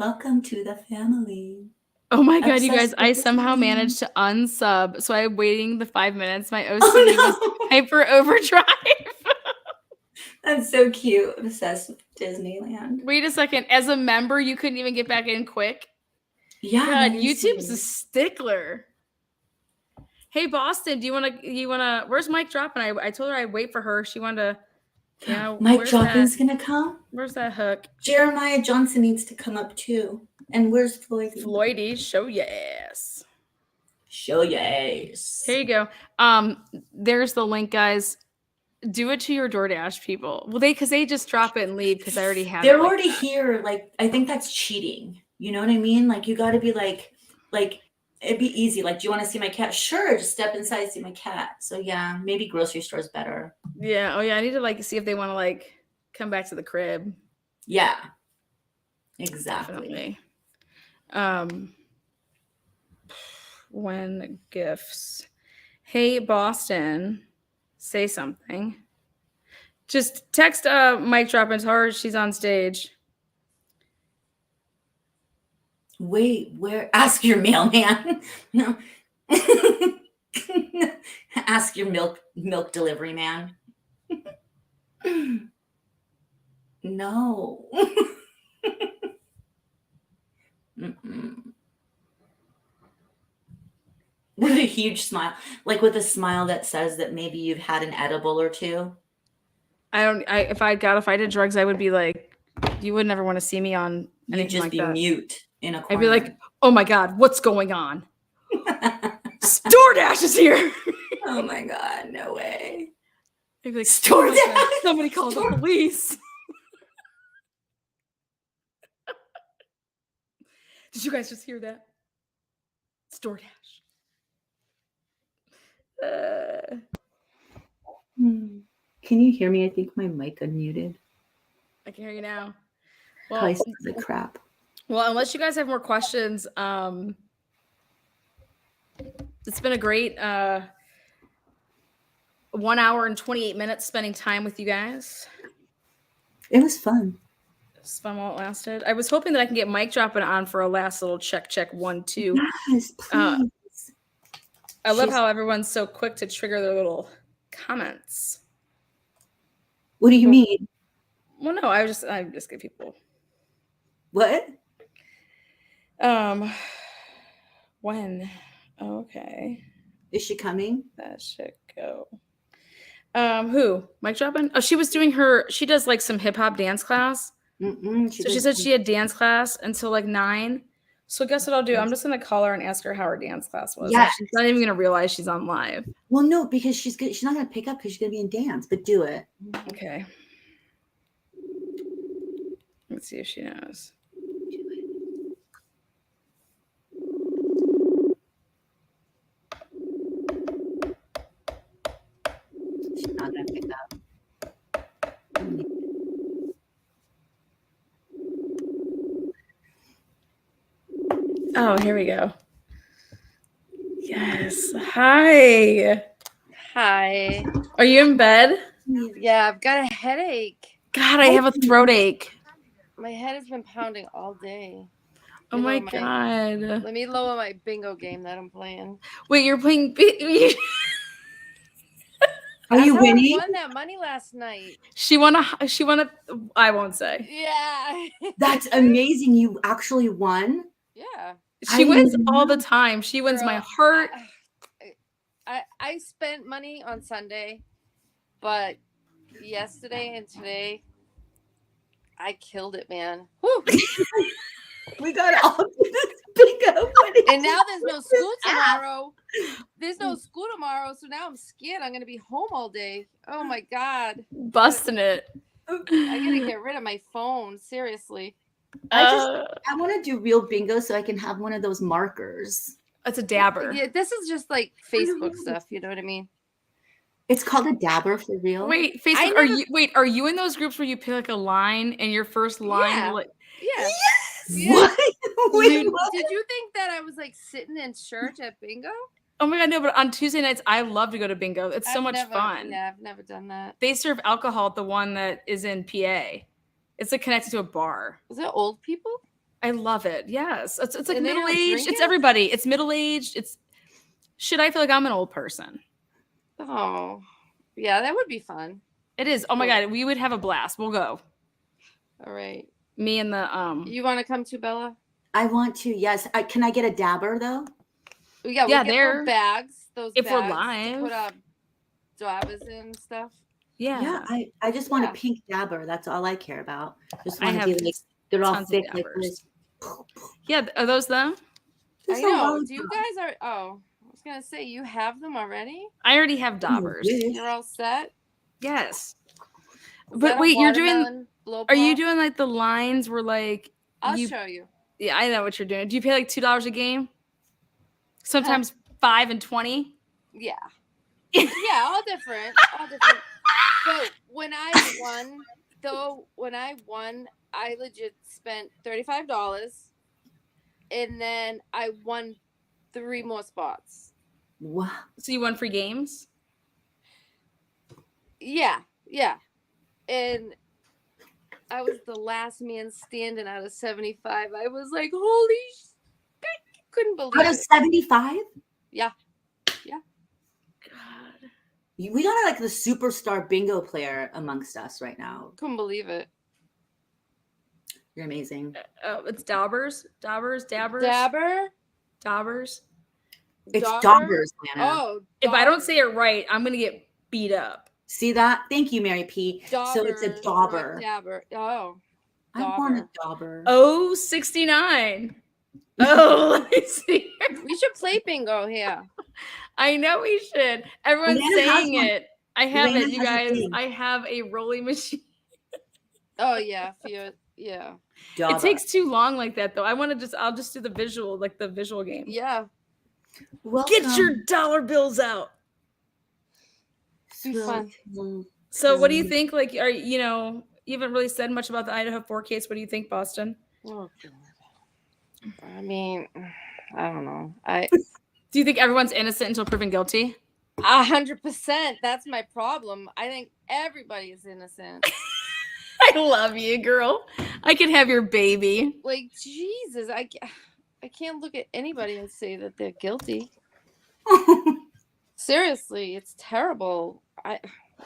welcome to the family. Oh my God, you guys, I somehow managed to unsub. So I'm waiting the 5 minutes. My OCD was hyper overdrive. That's so cute. Obsessed with Disneyland. Wait a second. As a member, you couldn't even get back in quick? Yeah. God, YouTube's a stickler. Hey Boston, do you wanna where's Mike Droppin? I told her I'd wait for her. She wanted to Mike Droppin's gonna come? Where's that hook? Jeremiah Johnson needs to come up too. And where's Floydie? Floydie, show your ass. Show your ass. Here you go. There's the link, guys. Do it to your DoorDash people. Well, because they just drop it and leave because I already have it. They're already here. Like, I think that's cheating. You know what I mean? Like, you got to be like, it'd be easy. Like, do you want to see my cat? Sure, just step inside and see my cat. So yeah, maybe grocery store is better. Yeah. Oh yeah, I need to see if they want to come back to the crib. Yeah. Exactly. Definitely. When gifts. Hey Boston, say something. Just text Mike Drop and tell her she's on stage. Wait, where? Ask your mailman. No. Ask your milk delivery man. No. With a huge smile, like with a smile that says that maybe you've had an edible or two. If I did drugs, I would be like, you would never want to see me on anything You'd just like be that. mute in a corner. I'd be like, oh my God, what's going on? DoorDash is here. Oh my God, no way. I'd be like, DoorDash. Somebody call the police. Did you guys just hear that? It's DoorDash. Can you hear me? I think my mic unmuted. I can hear you now. Well, Probably sounds like crap. Well, unless you guys have more questions, it's been a great 1 hour and 28 minutes spending time with you guys. It was fun. It was fun while it lasted. I was hoping that I can get Mike Dropping on for a last little check 1, 2. Yes, please. I love how everyone's so quick to trigger their little comments. What do you mean? Well, no, I just give people. What? When? Okay. Is she coming? That should go. Who? Mike Droppin? Oh, she does some hip hop dance class. She said she had dance class until 9. So guess what I'll do? I'm just gonna call her and ask her how her dance class was. Yeah. She's not even gonna realize she's on live. Well, no, because she's not gonna pick up because she's gonna be in dance. But do it. Okay. Let's see if she knows. She's not gonna pick up. Oh, here we go. Yes. Hi. Hi. Are you in bed? Yeah, I've got a headache. God, I have a throat ache. My head has been pounding all day. Oh my God. Let me lower my bingo game that I'm playing. Wait, you're playing Are you That's how winning? I won that money last night. She won a I won't say. Yeah. That's amazing. You actually won? Yeah. She wins all the time. She wins my Girl, heart. I spent money on Sunday, but yesterday and today I killed it, man. Whew. We got all this bingo. And now there's no school tomorrow. There's no school tomorrow, so now I'm scared I'm gonna be home all day. Oh my God. Busting it. I gotta get rid of my phone. Seriously. I want to do real bingo so I can have one of those markers. It's a dabber. Yeah, this is just like Facebook stuff, you know what I mean? It's called a dabber for real. Wait, Facebook, are you in those groups where you pick like a line and your first line? Yeah. Like, Yeah. Yeah. What? Wait, what? Did you think that I was like sitting in church at bingo? oh my God, no, but on Tuesday nights, I love to go to bingo. It's so much fun. Yeah, I've never done that. They serve alcohol at the one that is in PA. It's like connected to a bar. Is it old people? I love it. Yes. It's like And they don't middle-aged. drink It's it? everybody. It's middle-aged. It's shit, I feel like I'm an old person. Oh, yeah, that would be fun. It is. Oh my God, we would have a blast. We'll go. All right. Me and the You want to come to Bella? I want to. Yes. Can I get a dabber though? Yeah, we Yeah, get they're- little bags. Those if we're bags live. to put up dabbers and stuff. Yeah. Yeah. I just want Yeah. a pink dabber. That's all I care about. Just I want to be have like they're all tons of thick like dabbers. this. Yeah. Are those them? I Just a know. lollipop. Do you guys are? Oh, I was gonna say you have them already. I already have dabbers. You're all set. Yes. Is But that a wait, you're doing watermelon blow are you pop? doing like the lines where like I'll you show you. Yeah, I know what you're doing. Do you pay like $2 a game? Sometimes 5 and 20? Yeah. Yeah, all different. All different. So when I won, I legit spent $35 and then I won 3 more spots. Wow. So you won free games? Yeah, yeah. And I was the last man standing out of 75. I was like, holy shit. Couldn't believe Out of it. 75? Yeah. God. We got like the superstar bingo player amongst us right now. Couldn't believe it. You're amazing. Oh, it's dabbers? Dabbers? Dabber? Dabbers? It's Dauber? daubers, Lana. Oh, If I don't dauber. say it right, I'm going to get beat up. See that? Thank you, Mary P. So it's a Dauber, dauber. not dabber. Oh, I want a dauber. dauber. Oh, 69. Oh, let me see. We should play bingo here. I know we should. Everyone's Lana has saying one. it. I have Lana it, you has a guys. thing. I have a rolling machine. Oh yeah, yeah, Dauber. It takes too long like that, though. I'll just do the visual, like the visual game. yeah. Welcome. Get your dollar bills out. Be fun. So what do you think? Like, you haven't really said much about the IDAHO4 case. What do you think, Boston? Oh, God. I mean, I don't know. Do you think everyone's innocent until proven guilty? 100%. That's my problem. I think everybody is innocent. I love you, girl. I could have your baby. Like Jesus, I can't look at anybody and say that they're guilty. Seriously, it's terrible. I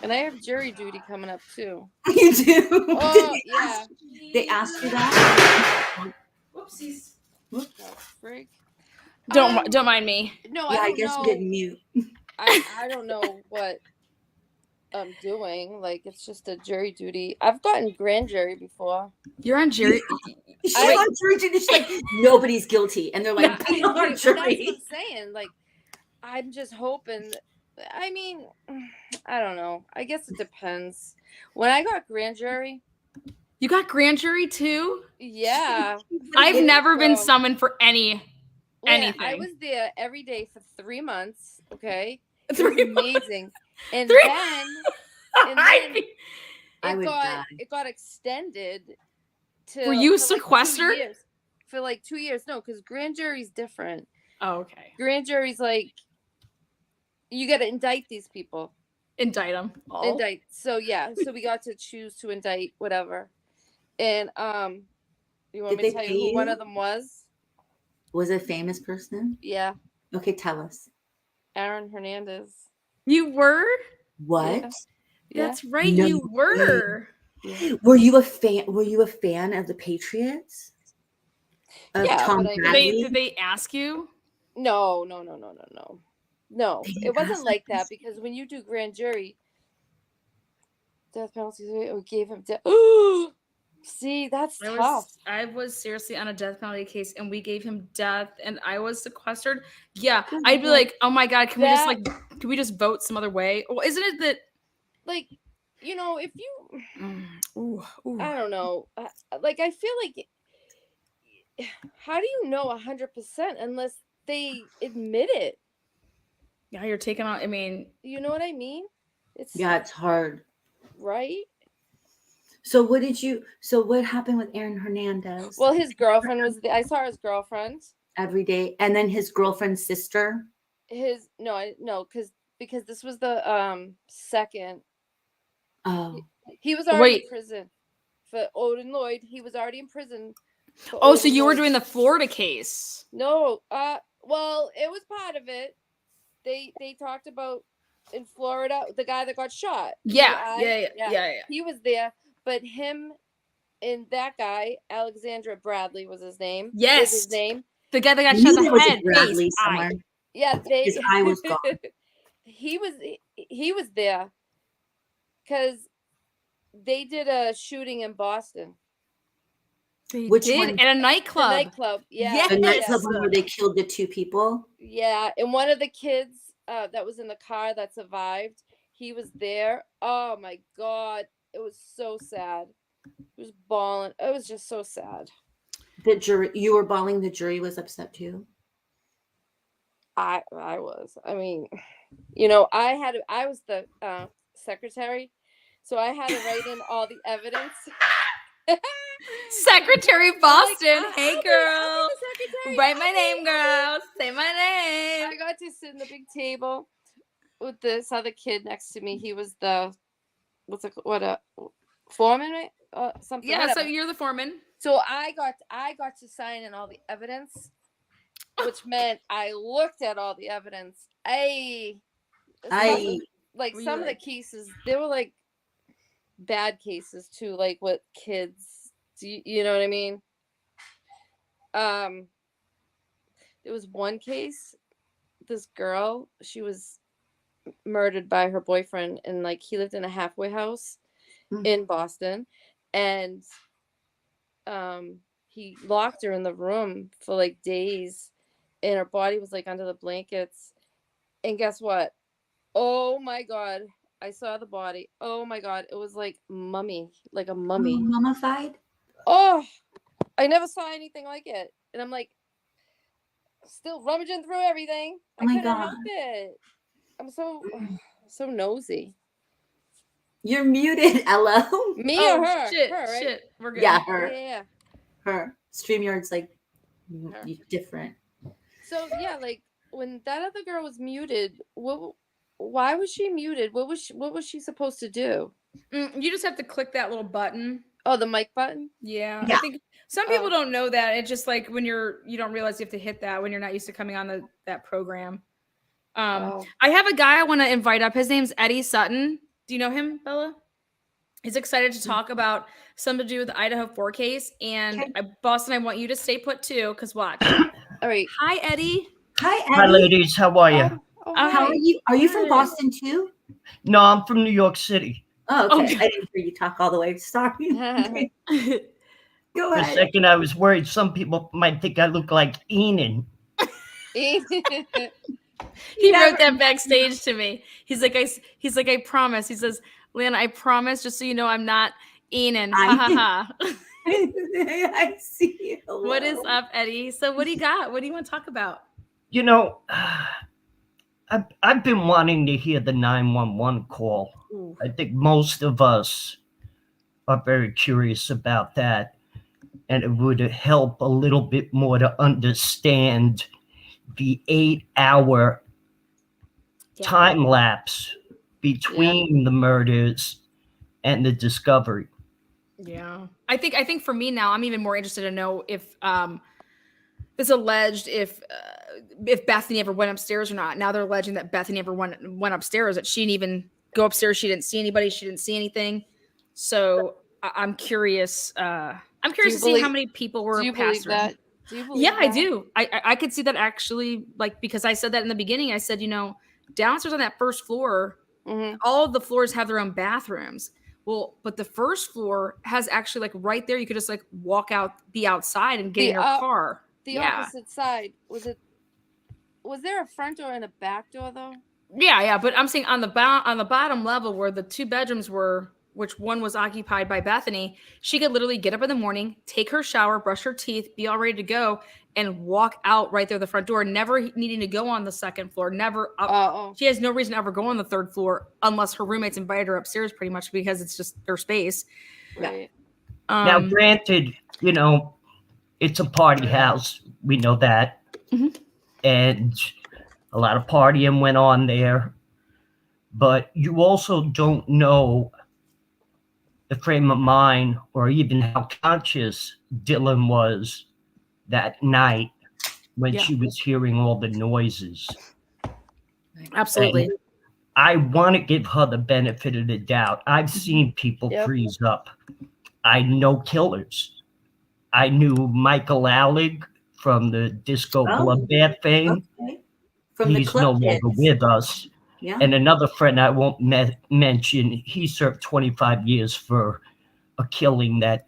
have jury duty coming up too. You do? Oh yeah. They asked you that? Whoopsies. Oh, freak. Don't mind me. No, Yeah, I I don't guess know. you didn't mute. I don't know what I'm doing. Like it's just a jury duty. I've gotten grand jury before. You're on jury. She's on jury duty. She's like, nobody's guilty. And they're like, But on that's what jury. I'm saying. Like, I'm just hoping. I mean, I don't know. I guess it depends. When I got grand jury, You got grand jury too? yeah. I've never been So- summoned for anything. I was there every day for 3 months. Okay, it 3 was amazing. And Three- then I would die. it got extended to. Were you for, like, 2 sequestered? years. For like 2 years? No, because grand jury's different. Oh, okay. Grand jury's like you got to indict these people. Indict them all. Indict. So yeah, so we got to choose to indict whatever. And you want Did me to they tell pay you who one you? of them was? Was it a famous person? Yeah, Okay, tell us. Aaron Hernandez. You were? What? Yeah. That's right. No You were. Yeah. Were you a fan? Were you a fan of the Patriots? Of Yeah, Tom but I mean- Bradley? Did they ask you? No, They didn't it wasn't ask like us? that because when you do grand jury, death penalty, we gave him death. See, that's tough. I was seriously on a death penalty case, and we gave him death, and I was sequestered. Yeah, I'd be like, oh my god, can we just vote some other way? Well, isn't it that Like, you know, if you, ooh. I don't know, like I feel like, how do you know 100% unless they admit it? Yeah, you're taking on. I mean, You know what I mean? It's It's hard. right. So what happened with Aaron Hernandez? Well, his girlfriend was. I saw his girlfriend. Every day, and then his girlfriend's sister. Because this was the second. Oh, He was already in prison for Odin Lloyd. He was already in prison. oh, so you were doing the Florida case? No, well, it was part of it. They talked about in Florida the guy that got shot. Yeah. He was there, but him and that guy, Alexandra Bradley was his name. Yes, was his name. The guy that got shot in the head. Bradley face, somewhere. eye. Yeah, His eye was gone. he was there because they did a shooting in Boston. Which one? At a nightclub. The nightclub, yeah. Yes. The nightclub where they killed the two people. Yeah, and one of the kids that was in the car that survived, he was there. Oh my god, it was so sad. He was bawling. It was just so sad. The jury, you were bawling. The jury was upset too. I was. I mean, you know, I was the secretary, so I had to write in all the evidence. Secretary Boston. Like, hey, I'll girl. be the secretary. Write my name, girl. Say my name. I got to sit in the big table with this other kid next to me. He was the foreman, right? Something. Yeah, whatever. so you're the foreman. So I got to sign in all the evidence, which meant I looked at all the evidence. Some of the cases, they were like bad cases too, like what kids do, you know what I mean? There was one case, this girl, she was murdered by her boyfriend, and like he lived in a halfway house in Boston, and he locked her in the room for like days, and her body was like under the blankets, and guess what? Oh my god, I saw the body. Oh my god, it was like mummy, like a mummy. Mummified? Oh, I never saw anything like it. And I'm like still rummaging through everything. Oh my I couldn't God. help it. I'm so nosy. You're muted, Ella. Me Oh, or her? Shit, Her, right? shit. We're good. Yeah, her. Yeah. Her. StreamYard's like Her. different. So yeah, like when that other girl was muted, why was she muted? What was she supposed to do? You just have to click that little button. Oh, the mic button? Yeah. I think some people don't know that. It's just like when you don't realize you have to hit that when you're not used to coming on that program. I have a guy I want to invite up. His name's Eddie Sutton. Do you know him, Bella? He's excited to talk about something to do with the IDAHO4 case. And Boston, I want you to stay put too, because watch. All right. Hi, Eddie. Hi, Eddie. Hi, ladies. How are you? How are you? Are you from Boston too? No, I'm from New York City. Oh, okay. I didn't hear you talk all the way. Sorry. Go For a ahead. second, I was worried some people might think I look like Enon. He wrote that backstage to me. He's like, I promise. He says, Lana, I promise, just so you know, I'm not Enon. Ha ha ha. I see you. What is up, Eddie? So what do you got? What do you want to talk about? You know, I've been wanting to hear the 911 call. Ooh. I think most of us are very curious about that. And it would help a little bit more to understand the 8-hour time lapse between the murders and the discovery. Yeah. I think for me now, I'm even more interested to know if this alleged if Bethany ever went upstairs or not. Now they're alleging that Bethany never went upstairs, that she didn't even go upstairs. She didn't see anybody. She didn't see anything. So I'm curious. I'm curious to see how many people were passed through. Do you believe Yeah, that? I do. I could see that actually, like, because I said that in the beginning. I said, downstairs on that first floor, all of the floors have their own bathrooms. Well, but the first floor has actually, like, right there, you could just, like, walk out, be outside and get in your car. The opposite side, was there a front door and a back door though? Yeah, but I'm saying on the bottom level where the 2 bedrooms were, which one was occupied by Bethany, she could literally get up in the morning, take her shower, brush her teeth, be all ready to go, and walk out right there the front door, never needing to go on the second floor, never up. She has no reason to ever go on the 3rd floor unless her roommates invited her upstairs, pretty much, because it's just their space. Right. Now, granted, it's a party house. We know that. And a lot of partying went on there. But you also don't know the frame of mind or even how conscious Dylan was that night when she was hearing all the noises. Absolutely. And I want to give her the benefit of the doubt. I've seen people freeze up. I know killers. I knew Michael Allig from the Disco Bloodbath fame. Okay. From the He's Club no longer Kids. with us. Yeah. And another friend I won't mention, he served 25 years for a killing that,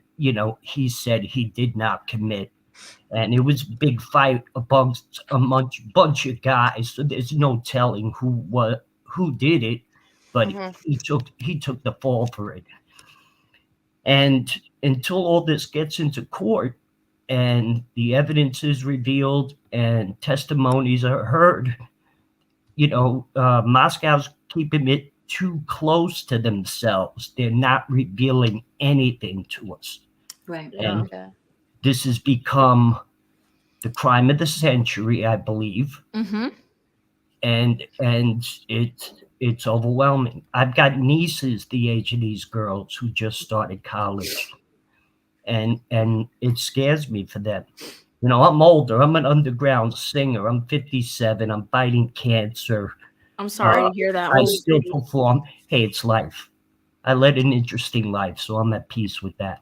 he said he did not commit. And it was a big fight amongst a bunch of guys. So there's no telling who did it, but he took the fall for it. And until all this gets into court and the evidence is revealed and testimonies are heard, Moscow's keeping it too close to themselves. They're not revealing anything to us. Right. And this has become the crime of the century, I believe. And it's overwhelming. I've got nieces the age of these girls who just started college. And it scares me for them. I'm older. I'm an underground singer. I'm 57. I'm fighting cancer. I'm sorry to hear that. I still perform. Hey, it's life. I led an interesting life, so I'm at peace with that.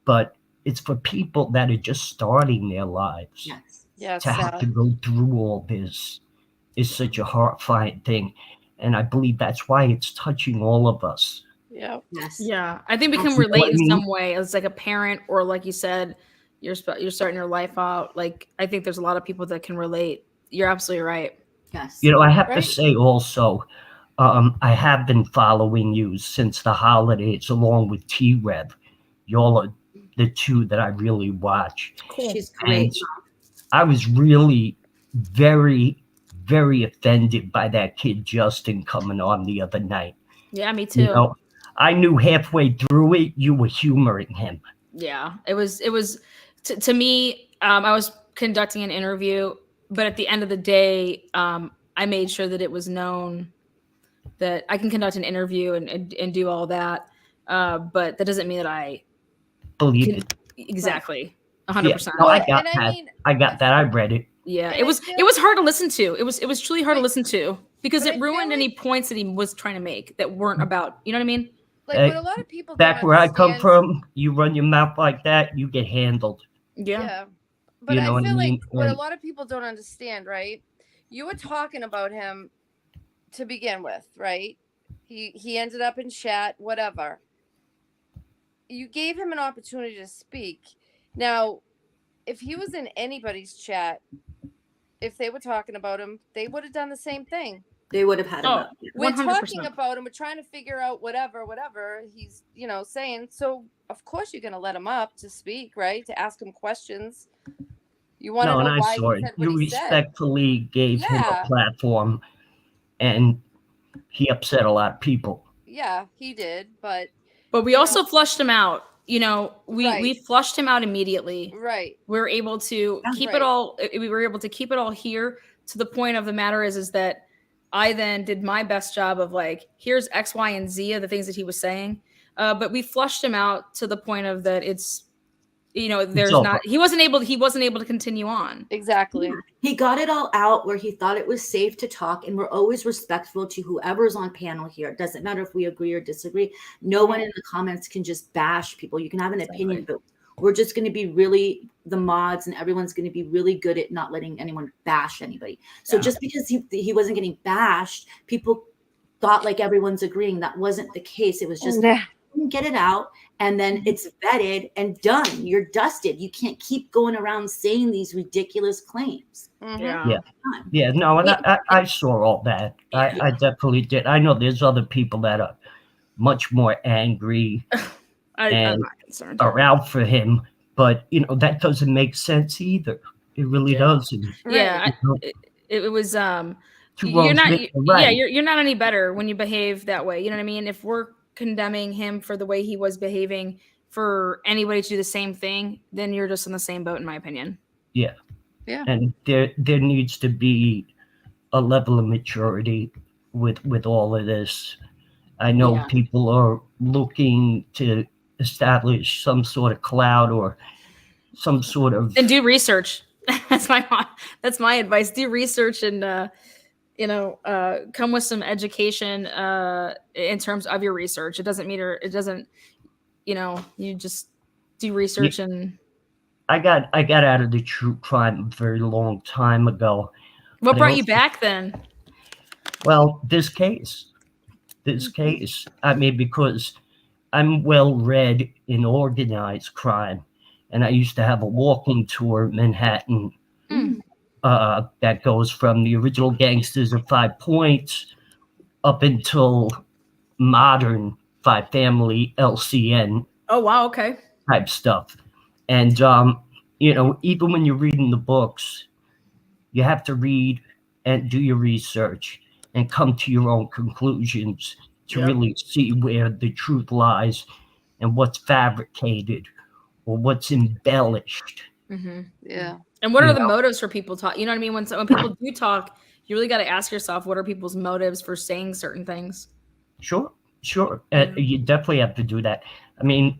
But it's for people that are just starting their lives. To have to go through all this is such a horrifying thing. And I believe that's why it's touching all of us. Yeah, I think we can relate in some way as like a parent, or like you said, you're starting your life out. Like, I think there's a lot of people that can relate. You're absolutely right. Yes. I have to say also, I have been following you since the holidays along with T-Rev. Y'all are the 2 that I really watch. Cool. She's great. And I was really very, very offended by that kid Justin coming on the other night. Yeah, me too. I knew halfway through it you were humoring him. Yeah, it was to me. I was conducting an interview, but at the end of the day, I made sure that it was known that I can conduct an interview and do all that. But that doesn't mean that I believe it. Exactly. 100%. No, I got that. I got that. I read it. Yeah, it was hard to listen to. It was truly hard to listen to because it ruined any points that he was trying to make that weren't about, you know what I mean? Like, what a lot of people back where I come from, you run your mouth like that, you get handled. Yeah. But I feel like what a lot of people don't understand, right? You were talking about him to begin with, right? He ended up in chat, whatever. You gave him an opportunity to speak. Now, if he was in anybody's chat, if they were talking about him, they would have done the same thing. They would have had him up. We're talking about him. We're trying to figure out whatever he's, saying. So, of course, you're going to let him up to speak, right? To ask him questions. You want to know why he said what you he said. respectfully gave him a platform, and he upset a lot of people. Yeah, he did, but we also flushed him out. We flushed him out immediately. Right. We were able to keep it all. We were able to keep it all here. To the point of the matter is that I then did my best job of like, here's X, Y, and Z of the things that he was saying. But we flushed him out to the point of that you know, there's over. not, he wasn't able to continue on. Exactly. He got it all out where he thought it was safe to talk, and we're always respectful to whoever's on panel here. It doesn't matter if we agree or disagree. No one in the comments can just bash people. You can have an opinion, but we're just going to be really, the mods and everyone's going to be really good at not letting anyone bash anybody. So just because he wasn't getting bashed, people thought like everyone's agreeing. That wasn't the case. It was just get it out, and then it's vetted and done. You're dusted. You can't keep going around saying these ridiculous claims. Yeah. No, and I saw all that. I definitely did. I know there's other people that are much more angry I'm and not concerned. are out for him, but you know that doesn't make sense either. It really doesn't. Yeah, You know? it was Two you're wrongs not make a right. yeah, you're not any better when you behave that way. You know what I mean? If we're condemning him for the way he was behaving, for anybody to do the same thing, then you're just in the same boat, in my opinion. Yeah. Yeah. And there needs to be a level of maturity with all of this. I know people are looking to establish some sort of cloud or some sort of, and do research. That's my advice. Do research and come with some education in terms of your research. It doesn't you just do research. And I got out of the true crime a very long time ago. What brought you back then? Well, this case. I mean, because I'm well read in organized crime, and I used to have a walking tour of Manhattan that goes from the original gangsters of 5 Points up until modern 5 Family LCN. Oh wow, okay. Type stuff. And even when you're reading the books, you have to read and do your research and come to your own conclusions to really see where the truth lies and what's fabricated or what's embellished. Yeah. And what are the motives for people talk? You know what I mean? When people do talk, you really got to ask yourself, what are people's motives for saying certain things? Sure. You definitely have to do that. I mean,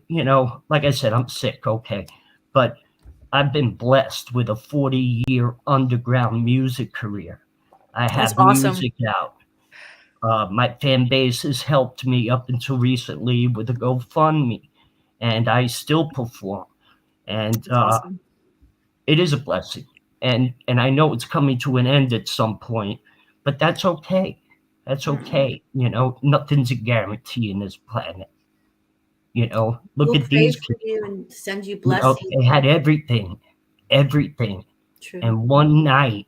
like I said, I'm sick, okay, but I've been blessed with a 40-year underground music career. I have music out. My fan base has helped me up until recently with a GoFundMe, and I still perform. And it is a blessing. And I know it's coming to an end at some point, but that's okay. That's okay. Nothing's a guarantee in this planet. Look We'll at these pray for kids. you and send you blessings. They had everything. True. And one night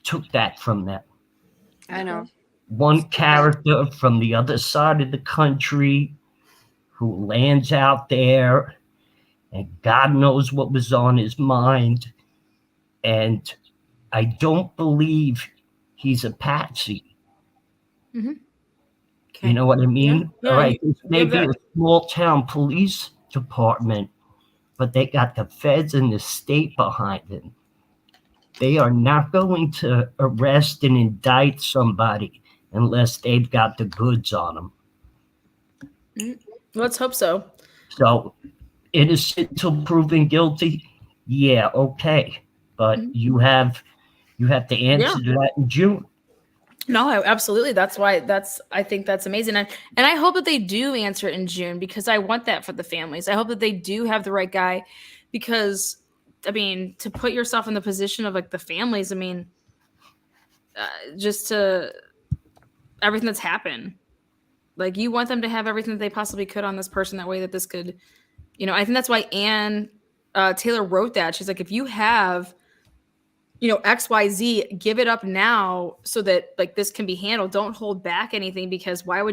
took that from them. I know. One character from the other side of the country who lands out there, and God knows what was on his mind. And I don't believe he's a patsy. Okay. You know what I mean? Yeah. All right. It's maybe a small town police department, but they got the feds and the state behind them. They are not going to arrest and indict somebody unless they've got the goods on them. Let's hope so. So, innocent till proven guilty, yeah, okay, but you have to answer to that in June. No, absolutely. I think that's amazing. And I hope that they do answer it in June, because I want that for the families. I hope that they do have the right guy, because I mean, to put yourself in the position of like the families, I mean, just to everything that's happened, like you want them to have everything that they possibly could on this person. That way that this could, I think that's why Ann Taylor wrote that. She's like, if you have, XYZ, give it up now so that like this can be handled. Don't hold back anything, because why are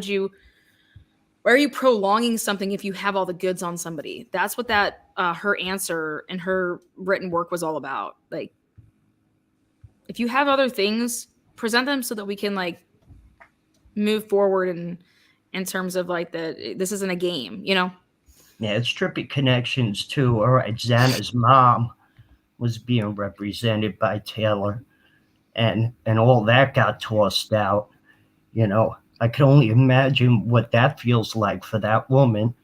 you prolonging something if you have all the goods on somebody? That's what that her answer and her written work was all about. Like, if you have other things, present them so that we can like move forward in terms of like this isn't a game, Yeah, it's trippy connections too. All right, Xana's mom was being represented by Taylor, and all that got tossed out. I can only imagine what that feels like for that woman,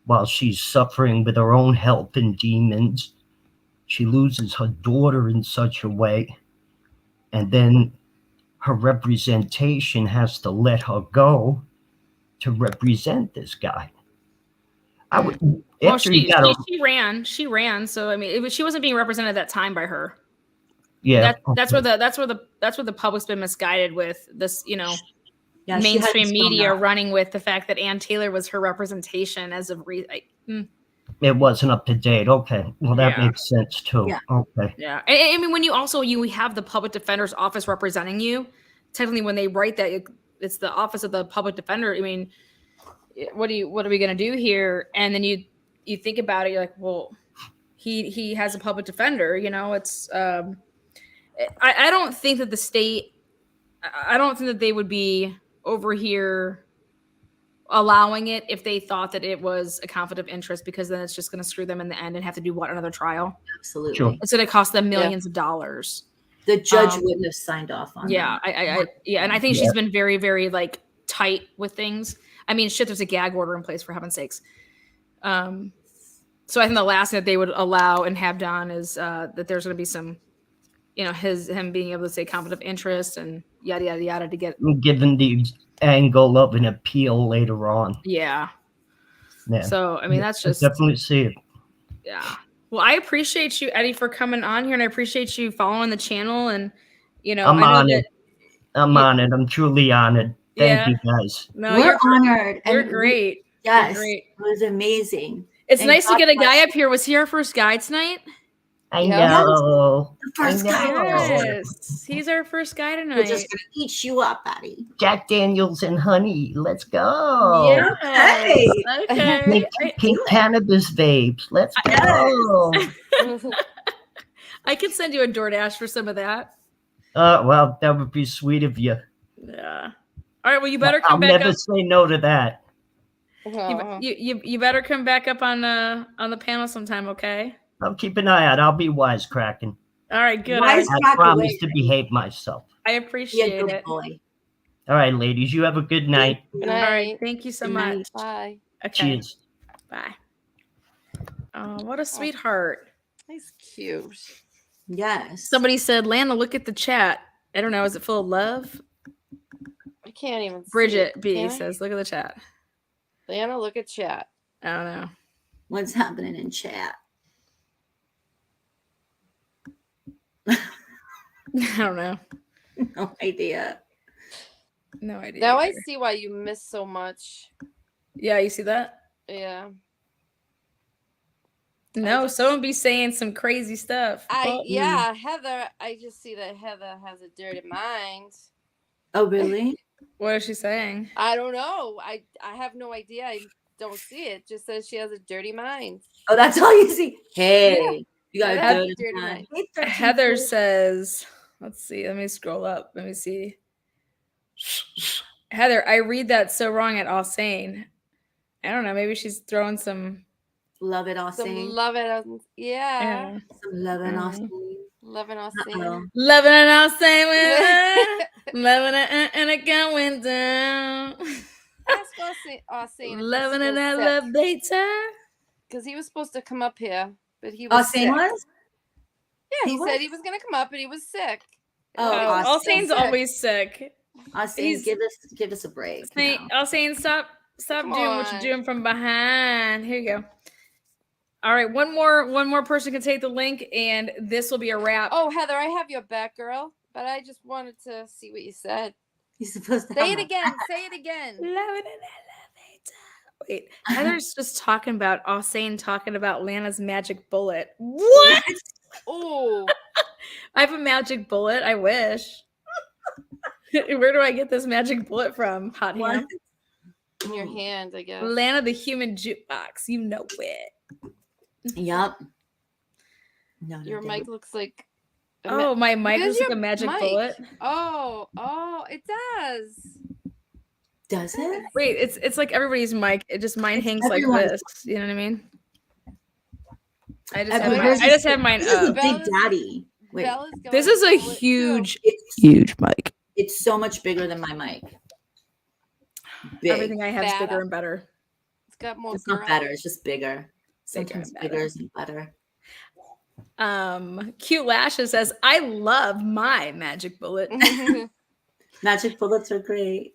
while she's suffering with her own health and demons. She loses her daughter in such a way, and then her representation has to let her go to represent this guy. I would, Well, after he got she ran. So I mean, she wasn't being represented at that time by her. yeah, That's where the public's been misguided with this, Yeah, mainstream media running with the fact that Ann Taylor was her representation as of it wasn't up to date. Okay, well that makes sense too. Yeah. Okay. Yeah, I mean, when you have the public defender's office representing you, technically when they write that, it's the office of the public defender. I mean, what are we going to do here? And then you think about it, you're like, well, he has a public defender. It's I don't think that the state, I don't think that they would be over here allowing it if they thought that it was a conflict of interest, because then it's just going to screw them in the end and have to do another trial. Absolutely. Sure. It's going to cost them millions of dollars. The judge wouldn't have signed off on Yeah, that. and I think she's been very, very like tight with things. I mean, shit, there's a gag order in place, for heaven's sakes. So I think the last thing that they would allow and have done is that there's going to be some, him being able to say conflict of interest and yada yada yada to get given the angle of an appeal later on. Yeah. Yeah. So I mean, that's just definitely see it. Yeah. Well, I appreciate you, Eddie, for coming on here, and I appreciate you following the channel. And I'm honored. I'm truly honored. Thank you guys. No, we're honored. You're great. Yes, you're great. It was amazing. It's nice to get a guy up here. Was he our first guy tonight? I know. The first guy. Yes, he's our first guy tonight. We're just gonna eat you up, Eddie. Jack Daniels and honey. Let's go. Yeah. Hey. Okay. Pink cannabis vapes. Let's go. I can send you a DoorDash for some of that. Well, that would be sweet of you. Yeah. All right. Well, you better come I'll back never up. say no to that. You better come back up on the panel sometime, okay? I'll keep an eye out. I'll be wisecracking. All right, good. I promise to behave myself. I appreciate it. Boy. All right, ladies. You have a good night. All right. Thank you so much. Bye. Okay. Cheers. Bye. Oh, what a sweetheart. He's cute. Yes. Somebody said, Lana, look at the chat. I don't know. Is it full of love? I can't even see Bridget it. B Can I? says, look at the chat. Lana, look at chat. I don't know. What's happening in chat? I don't know. No idea. No idea. Now I see why you miss so much. Yeah, you see that? Yeah. No, someone be saying some crazy stuff. Yeah, Heather. I just see that Heather has a dirty mind. Oh, really? What is she saying? I don't know. I have no idea. I don't see it. It just says she has a dirty mind. Oh, that's all you see. Hey, you got Heather a dirty mind. Heather says, let's see. Let me scroll up. Let me see. Heather, I read that so wrong at all sane. I don't know. Maybe she's throwing some. Love it all sane. Love it. Yeah. Some love it all sane. Loving all sane. Loving it all same with loving it and it going down. That's all sane. Loving it elevator. Because he was supposed to come up here, but he All was sane sick. was? Yeah, he said he was gonna come up, but he was sick. Oh, All Sane's always sick. All sane, give us a break. All Sane, stop doing what you're doing from behind. Here you go. All right, one more person can take the link, and this will be a wrap. Oh, Heather, I have your back, girl. But I just wanted to see what you said. You're supposed to say it again. Say it again. Loving an elevator. Wait, Heather's just talking about talking about Lana's magic bullet. What? Oh, I have a magic bullet. I wish. Where do I get this magic bullet from? Hot ham. In your hand, I guess. Lana the human jukebox. You know it. Yup. No, your mic looks like. My mic looks like a magic bullet. Oh, it does. Does it? Wait, it's like everybody's mic. It just mine hangs like this. You know what I mean? I just have mine This is a up. big daddy. Wait, This is a huge mic. It's so much bigger than my mic. Big. Everything I have is bigger and better. It's got more. It's not girth. better. It's just bigger. Bigger Sometimes and bigger better. isn't better. Cute Lashes says, I love my magic bullet. Magic bullets are great.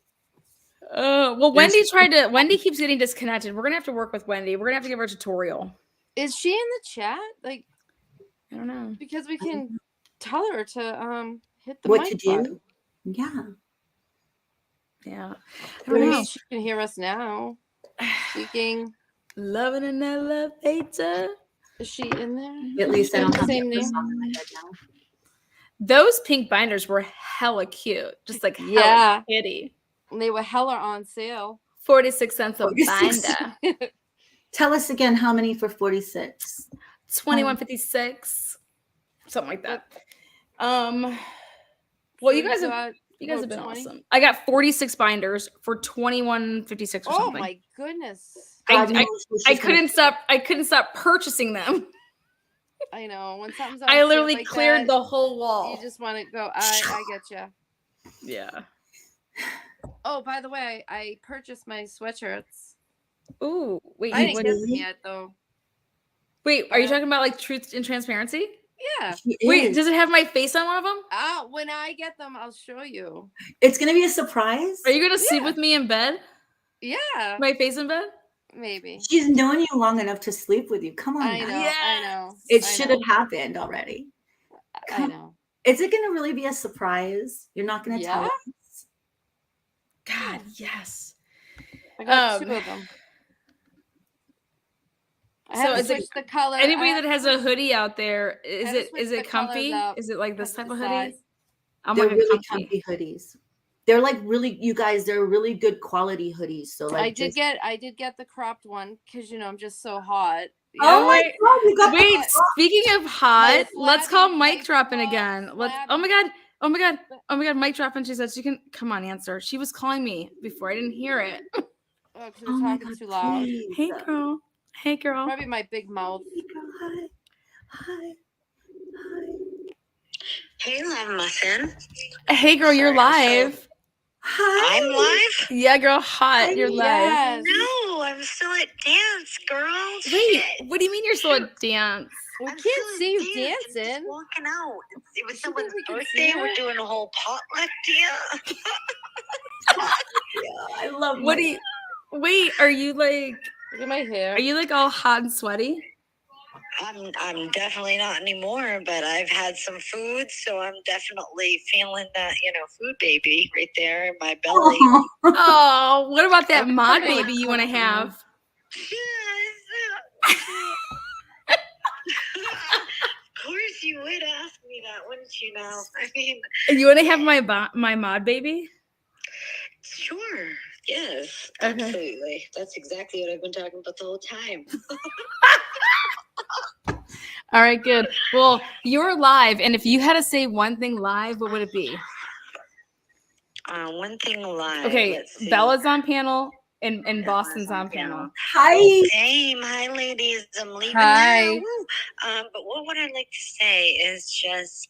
Well, Wendy keeps getting disconnected. We're gonna have to work with Wendy. We're gonna have to give her a tutorial. Is she in the chat? Like, I don't know. Because we can tell her to hit the What mic to do? button. Yeah. Yeah. I mean, she can hear us now. Speaking. Loving an elevator. Is she in there? At least I don't have same the name. song in my head now. Those pink binders were hella cute. Just like hella Yeah. kitty. They were hella on sale. 46 cents a 46. binder. Tell us again how many for 46. $21.56. Something like that. Well, you guys have been 20? awesome. I got 46 binders for $21.56 or something. Oh my goodness. I couldn't stop purchasing them. I know. When something's on I sale literally like cleared that, the whole wall. You just want to go, I get you. Yeah. Oh, by the way, I purchased my sweatshirts. Ooh, wait. I didn't get them yet, though. Wait, are you talking about like Truth and Transparency? Yeah. Wait, does it have my face on one of them? When I get them, I'll show you. It's going to be a surprise? Are you going to sleep with me in bed? Yeah. My face in bed? Maybe. She's known you long enough to sleep with you. Come on. I know. Now. I know. It should have happened already. I know. Is it going to really be a surprise? You're not going to tell us? God, yes. I got 2 of them. I have to switch the color. Anybody that has a hoodie out there, is it comfy? Is it like this type of hoodie? They're really comfy hoodies. They're like really, you guys, they're really good quality hoodies. So like I did get the cropped one because I'm just so hot. Oh my God, you got wait, speaking of hot, let's call Mike dropping again. Oh my god, Mike dropping. She said she can come on, answer. She was calling me before I didn't hear it. Oh, because we're talking too loud. Hey girl. Probably my big mouth. Hi. Hey, Love Muffin. Hey girl, you're live. Hi. I'm live? Yeah, girl, hot. You're live. No, I'm still at dance, girl. Wait, what do you mean you're still at dance? We can't see you dancing. I'm just walking out. It was someone's we can birthday. see We're it? doing a whole potluck deal. Yeah, I love What do you wait, are you like Look at my hair. Are you like all hot and sweaty? I'm definitely not anymore, but I've had some food, so I'm definitely feeling that, food baby right there in my belly. Oh, what about that mod baby you want to have? Of course you would ask me that, wouldn't you now? I mean, You want to have my mod baby? sure. Yes, Okay. absolutely. That's exactly what I've been talking about the whole time. All right, good. Well, you're live, and if you had to say one thing live, what would it be? One thing live. Okay, let's see. Bella's on panel and Boston's on panel. Hi. Same. Hi, ladies. I'm leaving Hi. now. Woo. But what would I like to say is just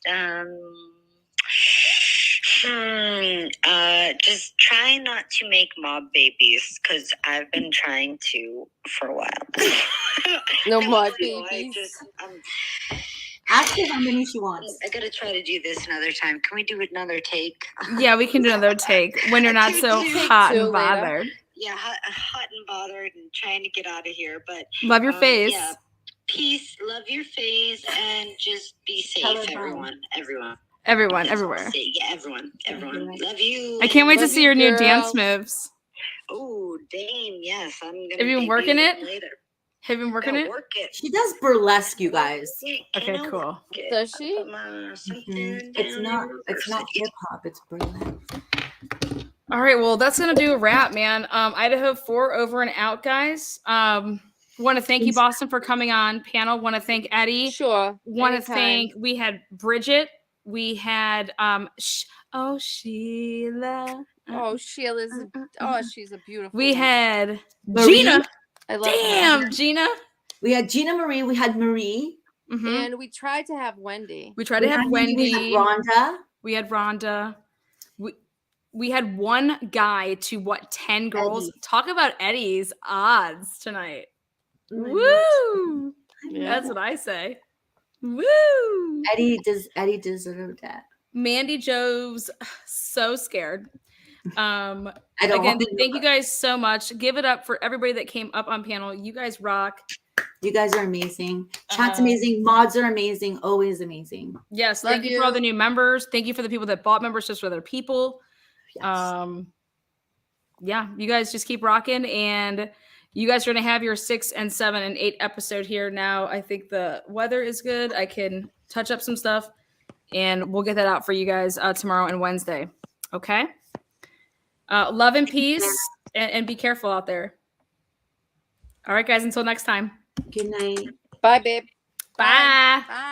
just try not to make mob babies, because I've been trying to for a while. No mob I babies. just, Ask her how many she wants. I gotta try to do this another time. Can we do another take? Yeah, we can do another take when you're not so hot and later. bothered. Yeah, hot and bothered and trying to get out of here, but Love your face. Yeah, peace, love your face, and just be Tell her safe, bye. everyone. Everyone, That's all I'll everywhere. say. Yeah, everyone. Love you. I can't wait to Love see you, your new girl. dance moves. Oh, dame, yes, I'm gonna. Have you been be working doing it? later. Have you been working Gotta it? Work it. She does burlesque, you guys. Okay, cool. Work it. Does she? Put my something It's down not. in It's not reverse. hip hop. It's burlesque. All right, well, that's gonna do a wrap, man. IDAHO4 over and out, guys. Want to thank you, Boston, for coming on panel. Want to thank Eddie. Sure. Want to anytime. thank. We had Bridget. We had Sheila. Oh, Sheila's. Oh, she's a beautiful. We woman. had Marie. Gina. I love her. Damn, Gina. We had Gina Marie. We had Marie. Mhm. And we tried to have Wendy. We tried to have We Wendy. had Rhonda. We had Rhonda. we had one guy to what, 10 girls? Eddie. Talk about Eddie's odds tonight. Oh Woo! Yeah. That's what I say. Woo! Eddie deserved that. Mandy Joe's so scared. I don't Again, want to thank you guys so much. Give it up for everybody that came up on panel. You guys rock. You guys are amazing. Chat's amazing. Mods are amazing. Always amazing. Yes, Love thank you for all the new members. Thank you for the people that bought memberships for other people. Yes. Yeah, you guys just keep rocking, and you guys are gonna have your 6 and 7 and 8 episode here now. I think the weather is good. I can touch up some stuff, and we'll get that out for you guys tomorrow and Wednesday. Okay. Love and peace, and be careful out there. All right, guys. Until next time. Good night. Bye, babe. Bye. Bye.